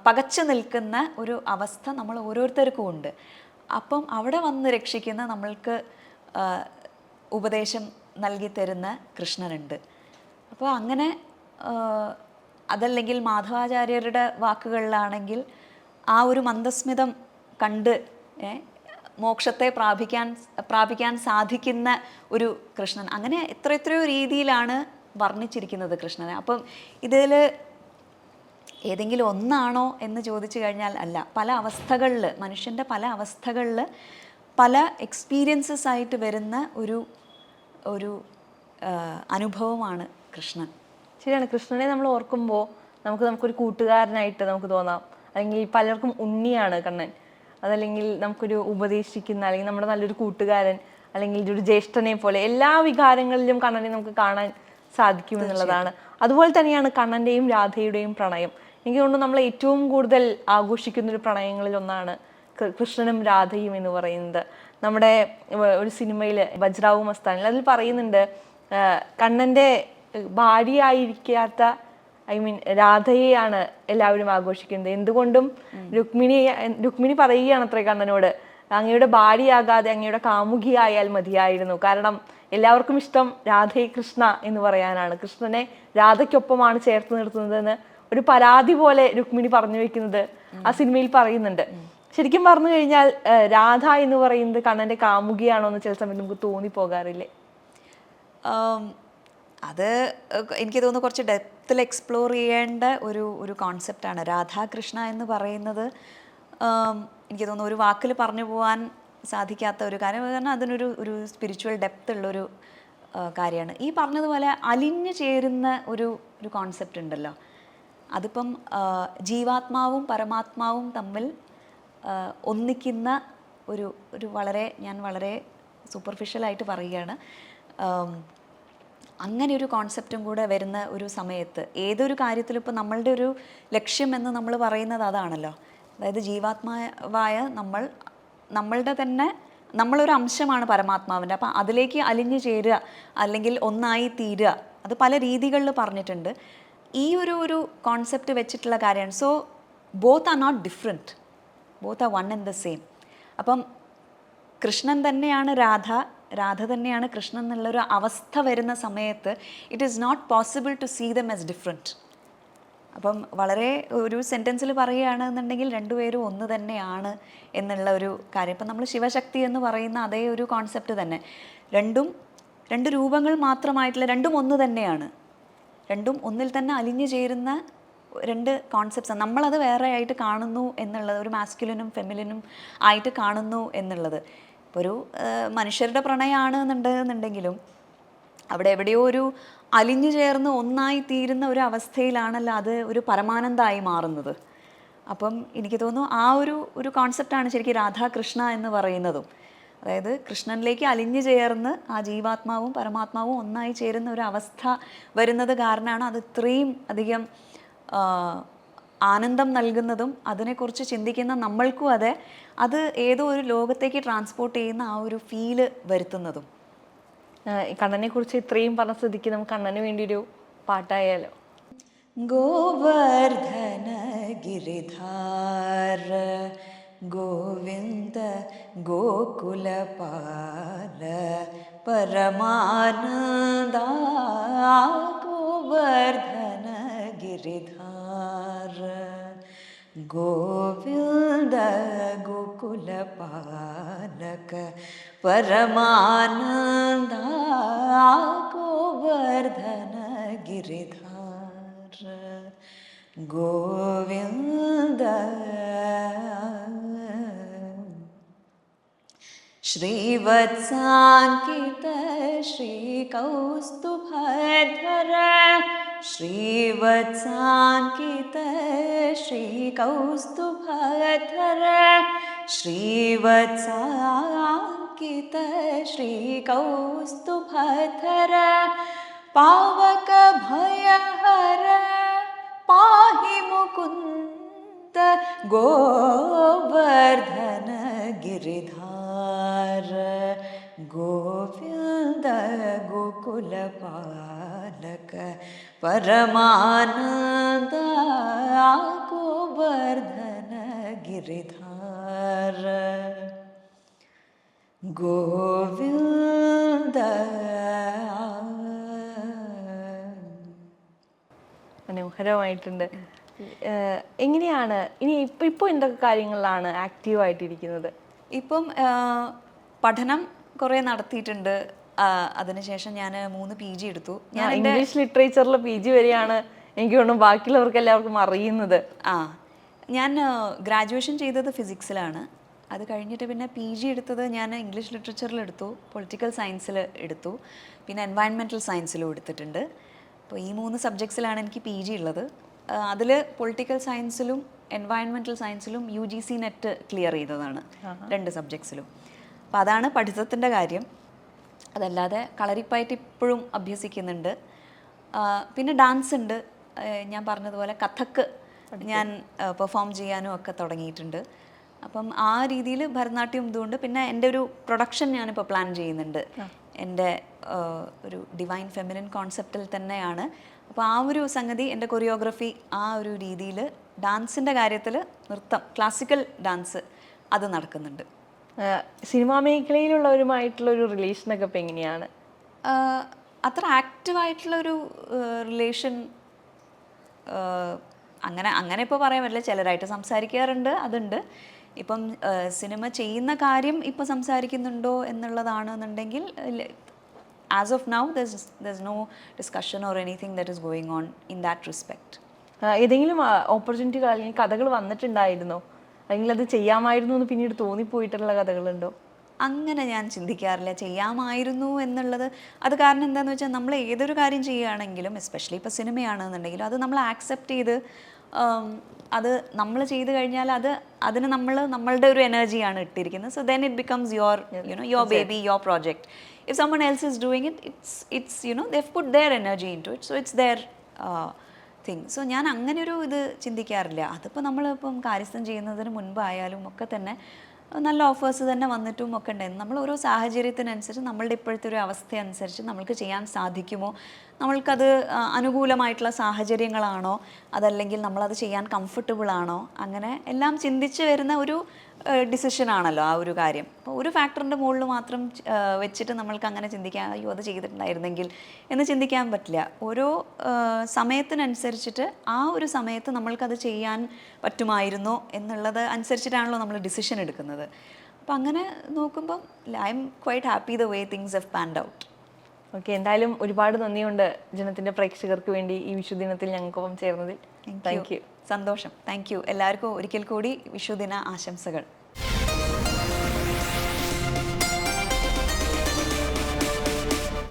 പകച്ചു നിൽക്കുന്ന ഒരു അവസ്ഥ നമ്മൾ ഓരോരുത്തർക്കും ഉണ്ട്. അപ്പം അവിടെ വന്ന് രക്ഷിക്കുന്ന, നമ്മൾക്ക് ഉപദേശം നൽകി തരുന്ന കൃഷ്ണനുണ്ട്. അപ്പോൾ അങ്ങനെ അതല്ലെങ്കിൽ മാധവാചാര്യരുടെ വാക്കുകളിലാണെങ്കിൽ ആ ഒരു മന്ദസ്മിതം കണ്ട് മോക്ഷത്തെ പ്രാപിക്കാൻ സാധിക്കുന്ന ഒരു കൃഷ്ണൻ, അങ്ങനെ എത്രയോ രീതിയിലാണ് വർണ്ണിച്ചിരിക്കുന്നത് കൃഷ്ണനെ. അപ്പം ഇതിൽ ഏതെങ്കിലും ഒന്നാണോ എന്ന് ചോദിച്ചു കഴിഞ്ഞാൽ അല്ല. പല അവസ്ഥകളിൽ, മനുഷ്യൻ്റെ പല അവസ്ഥകളിൽ പല എക്സ്പീരിയൻസസ് ആയിട്ട് വരുന്ന ഒരു അനുഭവമാണ് കൃഷ്ണൻ. ശരിയാണ്. കൃഷ്ണനെ നമ്മൾ ഓർക്കുമ്പോൾ നമുക്കൊരു കൂട്ടുകാരനായിട്ട് നമുക്ക് തോന്നാം. അല്ലെങ്കിൽ പലർക്കും ഉണ്ണിയാണ് കണ്ണൻ. അതല്ലെങ്കിൽ നമുക്കൊരു ഉപദേശിക്കുന്ന, അല്ലെങ്കിൽ നമ്മുടെ നല്ലൊരു കൂട്ടുകാരൻ, അല്ലെങ്കിൽ ഒരു ജ്യേഷ്ഠനെ പോലെ എല്ലാ വികാരങ്ങളിലും കണ്ണനെ നമുക്ക് കാണാൻ സാധിക്കുമെന്നുള്ളതാണ്. അതുപോലെ തന്നെയാണ് കണ്ണൻ്റെയും രാധയുടെയും പ്രണയം. എനിക്ക് തോന്നുന്നു നമ്മൾ ഏറ്റവും കൂടുതൽ ആഘോഷിക്കുന്നൊരു പ്രണയങ്ങളിൽ ഒന്നാണ് കൃഷ്ണനും രാധയും എന്ന് പറയുന്നത്. നമ്മുടെ ഒരു സിനിമയിൽ വജ്രാവു മസ്താനിൽ അതിൽ പറയുന്നുണ്ട്, കണ്ണൻ്റെ ഭാര്യയായിരിക്കാത്ത രാധയെയാണ് എല്ലാവരും ആഘോഷിക്കുന്നത്. എന്തുകൊണ്ടും രുക്മിണി പറയുകയാണ് അത്രേ കണ്ണനോട്, അങ്ങയുടെ ഭാര്യയാകാതെ അങ്ങയുടെ കാമുകിയായാൽ മതിയായിരുന്നു. കാരണം എല്ലാവർക്കും ഇഷ്ടം രാധേ കൃഷ്ണ എന്ന് പറയാനാണ്. കൃഷ്ണനെ രാധയ്ക്കൊപ്പമാണ് ചേർത്ത് നിർത്തുന്നതെന്ന് ഒരു പരാതി പോലെ രുക്മിണി പറഞ്ഞു വെക്കുന്നത് ആ സിനിമയിൽ പറയുന്നുണ്ട്. ശരിക്കും പറഞ്ഞു കഴിഞ്ഞാൽ രാധ എന്ന് പറയുന്നത് കണ്ണന്റെ കാമുകിയാണോ എന്ന് ചില സമയത്ത് നമുക്ക് തോന്നിപ്പോകാറില്ലേ? അത് എനിക്ക് തോന്നുന്നു കുറച്ച് ഡെപ്തിൽ എക്സ്പ്ലോർ ചെയ്യേണ്ട ഒരു കോൺസെപ്റ്റാണ് രാധാകൃഷ്ണ എന്ന് പറയുന്നത്. എനിക്ക് തോന്നുന്നു ഒരു വാക്കിൽ പറഞ്ഞു പോകാൻ സാധിക്കാത്ത ഒരു കാര്യം, കാരണം അതിനൊരു സ്പിരിച്വൽ ഡെപ്ത് ഉള്ളൊരു കാര്യമാണ്. ഈ പറഞ്ഞതുപോലെ അലിഞ്ഞു ചേരുന്ന ഒരു കോൺസെപ്റ്റ് ഉണ്ടല്ലോ, അതിപ്പം ജീവാത്മാവും പരമാത്മാവും തമ്മിൽ ഒന്നിക്കുന്ന ഞാൻ വളരെ സൂപ്പർഫിഷ്യലായിട്ട് പറയുകയാണ്. അങ്ങനെ ഒരു കോൺസെപ്റ്റും കൂടെ വരുന്ന ഒരു സമയത്ത് ഏതൊരു കാര്യത്തിലും ഇപ്പോൾ നമ്മളുടെ ഒരു ലക്ഷ്യം എന്ന് നമ്മൾ പറയുന്നത് അതാണല്ലോ. അതായത് ജീവാത്മാവായ നമ്മൾ നമ്മളുടെ തന്നെ നമ്മളൊരു അംശമാണ് പരമാത്മാവിൻ്റെ. അപ്പം അതിലേക്ക് അലിഞ്ഞു ചേരുക അല്ലെങ്കിൽ ഒന്നായി തീരുക, അത് പല രീതികളിൽ പറഞ്ഞിട്ടുണ്ട്. ഈ ഒരു കോൺസെപ്റ്റ് വെച്ചിട്ടുള്ള കാര്യമാണ്. So both are not different, both are one and the same. അപ്പം കൃഷ്ണൻ തന്നെയാണ് രാധ, രാധ തന്നെയാണ് കൃഷ്ണൻ എന്നുള്ളൊരു അവസ്ഥ വരുന്ന സമയത്ത് it is not possible to see them as different. അപ്പം വളരെ ഒരു സെൻറ്റൻസിൽ പറയുകയാണെന്നുണ്ടെങ്കിൽ രണ്ടുപേരും ഒന്ന് തന്നെയാണ് എന്നുള്ള ഒരു കാര്യം. ഇപ്പം നമ്മൾ ശിവശക്തി എന്ന് പറയുന്ന അതേ ഒരു കോൺസെപ്റ്റ് തന്നെ, രണ്ട് രൂപങ്ങൾ മാത്രമായിട്ടുള്ള, രണ്ടും ഒന്ന് തന്നെയാണ്, രണ്ടും ഒന്നിൽ തന്നെ അലിഞ്ഞു ചേരുന്ന രണ്ട് കോൺസെപ്റ്റ്സാണ്. നമ്മളത് വേറെ ആയിട്ട് കാണുന്നു എന്നുള്ളത്, ഒരു മാസ്കുലിനും ഫെമിലിനും ആയിട്ട് കാണുന്നു എന്നുള്ളത്. ഇപ്പോൾ ഒരു മനുഷ്യരുടെ പ്രണയമാണ് എന്നുണ്ടെങ്കിലും അവിടെ എവിടെയോ ഒരു അലിഞ്ഞു ചേർന്ന് ഒന്നായി തീരുന്ന ഒരു അവസ്ഥയിലാണല്ലോ അത് ഒരു പരമാനന്ദമായി മാറുന്നത്. അപ്പം എനിക്ക് തോന്നുന്നു ആ ഒരു കോൺസെപ്റ്റാണ് ശരിക്കും രാധാകൃഷ്ണ എന്ന് പറയുന്നതും. അതായത് കൃഷ്ണനിലേക്ക് അലിഞ്ഞു ചേർന്ന് ആ ജീവാത്മാവും പരമാത്മാവും ഒന്നായി ചേരുന്ന ഒരു അവസ്ഥ വരുന്നത് കാരണമാണ് അത് ഇത്രയും അധികം ആനന്ദം നൽകുന്നതും അതിനെക്കുറിച്ച് ചിന്തിക്കുന്ന നമ്മൾക്കും അതെ, അത് ഏതോ ഒരു ലോകത്തേക്ക് ട്രാൻസ്പോർട്ട് ചെയ്യുന്ന ആ ഒരു ഫീല് വരുത്തുന്നതും. കണ്ണനെ കുറിച്ച് ഇത്രയും പറഞ്ഞ സ്ഥിതിക്ക് നമുക്ക് കണ്ണന് വേണ്ടി ഒരു പാട്ടായാലോ? ഗോവർദ്ധന ഗിരിധാര ഗോവിന്ദ ഗോകുലപാല പരമാനന്ദ ഗോവർദ്ധന ഗിരിധാര ഗോവിന്ദ ഗോകുലപാലക പരമാനന്ദ ഗോവർദ്ധന ഗിരിധാര ഗോവിന്ദ. ശ്രീവത്സാങ്കിത ശ്രീകൗസ്തുഭധര ശ്രീവത്സാങ്കിത ശ്രീകൗസ്തുഭധര ശ്രീവത്സാങ്കിത ശ്രീകൗസ്തുഭധര പാവക ഭയഹര പാഹി മുകുന്ദ ഗോവർദ്ധന ഗിരിധാര ഗോവിന്ദ ഗോകുലപാലക പരമാനന്ദ ഗോവർദ്ധന ഗിരിധാര ഗോവിന്ദ. മനോഹരമായിട്ടുണ്ട്. എങ്ങനെയാണ് ഇനി ഇപ്പോൾ എന്തൊക്കെ കാര്യങ്ങളിലാണ് ആക്റ്റീവായിട്ടിരിക്കുന്നത്? ഇപ്പം പഠനം കുറേ നടത്തിയിട്ടുണ്ട്. അതിനുശേഷം ഞാൻ 3 PG എടുത്തു. ഞാൻ ഇംഗ്ലീഷ് ലിറ്ററേച്ചറിൽ PG വരെയാണ് എനിക്ക് തോന്നുന്നു ബാക്കിയുള്ളവർക്ക് എല്ലാവർക്കും അറിയുന്നത്. ഞാൻ ഗ്രാജുവേഷൻ ചെയ്തത് ഫിസിക്സിലാണ്. അത് കഴിഞ്ഞിട്ട് പിന്നെ PG എടുത്തത് ഞാൻ ഇംഗ്ലീഷ് ലിറ്ററേച്ചറിൽ എടുത്തു, പൊളിറ്റിക്കൽ സയൻസിൽ എടുത്തു, പിന്നെ എൻവയൺമെൻറ്റൽ സയൻസിലും എടുത്തിട്ടുണ്ട്. അപ്പോൾ ഈ 3 സബ്ജക്ട്സിലാണ് എനിക്ക് PG ഉള്ളത്. അതിൽ പൊളിറ്റിക്കൽ സയൻസിലും എൻവയൺമെൻറ്റൽ സയൻസിലും UGC നെറ്റ് ക്ലിയർ ചെയ്തതാണ് 2 സബ്ജക്ട്സിലും. അപ്പോൾ അതാണ് പഠിത്തത്തിൻ്റെ കാര്യം. അതല്ലാതെ കളരിപ്പായിട്ട് ഇപ്പോഴും അഭ്യസിക്കുന്നുണ്ട്. പിന്നെ ഡാൻസ് ഉണ്ട്. ഞാൻ പറഞ്ഞതുപോലെ കഥക്ക് ഞാൻ പെർഫോം ചെയ്യാനും ഒക്കെ തുടങ്ങിയിട്ടുണ്ട്. അപ്പം ആ രീതിയിൽ ഭരതനാട്യം ഇതുകൊണ്ട് പിന്നെ എൻ്റെ ഒരു പ്രൊഡക്ഷൻ ഞാനിപ്പോൾ പ്ലാൻ ചെയ്യുന്നുണ്ട്. എൻ്റെ ഒരു ഡിവൈൻ ഫെമിനിൻ കോൺസെപ്റ്റിൽ തന്നെയാണ്. അപ്പോൾ ആ ഒരു സംഗതി, എൻ്റെ കൊറിയോഗ്രഫി ആ ഒരു രീതിയിൽ ഡാൻസിൻ്റെ കാര്യത്തിൽ നൃത്തം, ക്ലാസിക്കൽ ഡാൻസ് അത് നടക്കുന്നുണ്ട്. സിനിമാ മേഖലയിലുള്ളവരുമായിട്ടുള്ളൊരു റിലേഷനൊക്കെ ഇപ്പം എങ്ങനെയാണ്? അത്ര ആക്റ്റീവായിട്ടുള്ളൊരു റിലേഷൻ അങ്ങനെ ഇപ്പോൾ പറയാൻ പറ്റില്ല. ചിലരായിട്ട് സംസാരിക്കാറുണ്ട്, അതുണ്ട്. ഇപ്പം സിനിമ ചെയ്യുന്ന കാര്യം ഇപ്പോൾ സംസാരിക്കുന്നുണ്ടോ എന്നുള്ളതാണെന്നുണ്ടെങ്കിൽ as of now there's no discussion or anything that is going on in that respect. ഏതെങ്കിലും ഓപ്പർച്യൂണിറ്റികൾ അല്ലെങ്കിൽ കഥകൾ വന്നിട്ടുണ്ടായിരുന്നോ, അല്ലെങ്കിൽ അത് ചെയ്യാമായിരുന്നു എന്ന് പിന്നീട് തോന്നിപ്പോയിട്ടുള്ള കഥകളുണ്ടോ? അങ്ങനെ ഞാൻ ചിന്തിക്കാറില്ല ചെയ്യാമായിരുന്നു എന്നുള്ളത്. അത് കാരണം എന്താണെന്ന് വെച്ചാൽ നമ്മൾ ഏതൊരു കാര്യം ചെയ്യുകയാണെങ്കിലും, എസ്പെഷ്യലി ഇപ്പോൾ സിനിമയാണെന്നുണ്ടെങ്കിലും, അത് നമ്മൾ ആക്സെപ്റ്റ് ചെയ്ത് അത് നമ്മൾ ചെയ്ത് കഴിഞ്ഞാൽ അതിന് നമ്മളുടെ ഒരു എനർജിയാണ് ഇട്ടിരിക്കുന്നത്. So then it becomes your baby, your project. If someone else is doing it, it's they've put their energy into it, so it's their thing. So ഞാൻ അങ്ങനെ ഒരു ഇത് ചിന്തിക്കാറില്ല. അതിപ്പോൾ നമ്മളിപ്പം കാര്യസ്ഥം ചെയ്യുന്നതിന് മുൻപായാലും ഒക്കെ തന്നെ നല്ല ഓഫേഴ്സ് തന്നെ വന്നിട്ടും ഒക്കെ ഉണ്ടായിരുന്നു. നമ്മൾ ഓരോ സാഹചര്യത്തിനനുസരിച്ച് നമ്മളുടെ ഇപ്പോഴത്തെ ഒരു അവസ്ഥ അനുസരിച്ച് നമ്മൾക്ക് ചെയ്യാൻ സാധിക്കുമോ, നമ്മൾക്കത് അനുകൂലമായിട്ടുള്ള സാഹചര്യങ്ങളാണോ, അതല്ലെങ്കിൽ നമ്മളത് ചെയ്യാൻ കംഫർട്ടബിൾ ആണോ, അങ്ങനെ എല്ലാം ചിന്തിച്ച് വരുന്ന ഒരു ഡിസിഷനാണല്ലോ ആ ഒരു കാര്യം. അപ്പോൾ ഒരു ഫാക്ടറിൻ്റെ മുകളിൽ മാത്രം വെച്ചിട്ട് നമ്മൾക്ക് അങ്ങനെ ചിന്തിക്കാൻ, അയ്യോ അത് ചെയ്തിട്ടുണ്ടായിരുന്നെങ്കിൽ എന്ന് ചിന്തിക്കാൻ പറ്റില്ല. ഓരോ സമയത്തിനനുസരിച്ചിട്ട് ആ ഒരു സമയത്ത് നമ്മൾക്കത് ചെയ്യാൻ പറ്റുമായിരുന്നോ എന്നുള്ളത് അനുസരിച്ചിട്ടാണല്ലോ നമ്മൾ ഡിസിഷൻ എടുക്കുന്നത്. അപ്പോൾ അങ്ങനെ നോക്കുമ്പം I'm quite happy the way things have panned out. Okay, എന്തായാലും ഒരുപാട് നന്ദിയുണ്ട് ജനത്തിൻ്റെ പ്രേക്ഷകർക്ക് വേണ്ടി ഈ വിഷുദിനത്തിൽ ഞങ്ങൾക്കൊപ്പം ചേർന്നതിൽ. Thank you. സന്തോഷം. Thank you. എല്ലാവർക്കും ഒരിക്കൽ കൂടി വിഷുദിന ആശംസകൾ.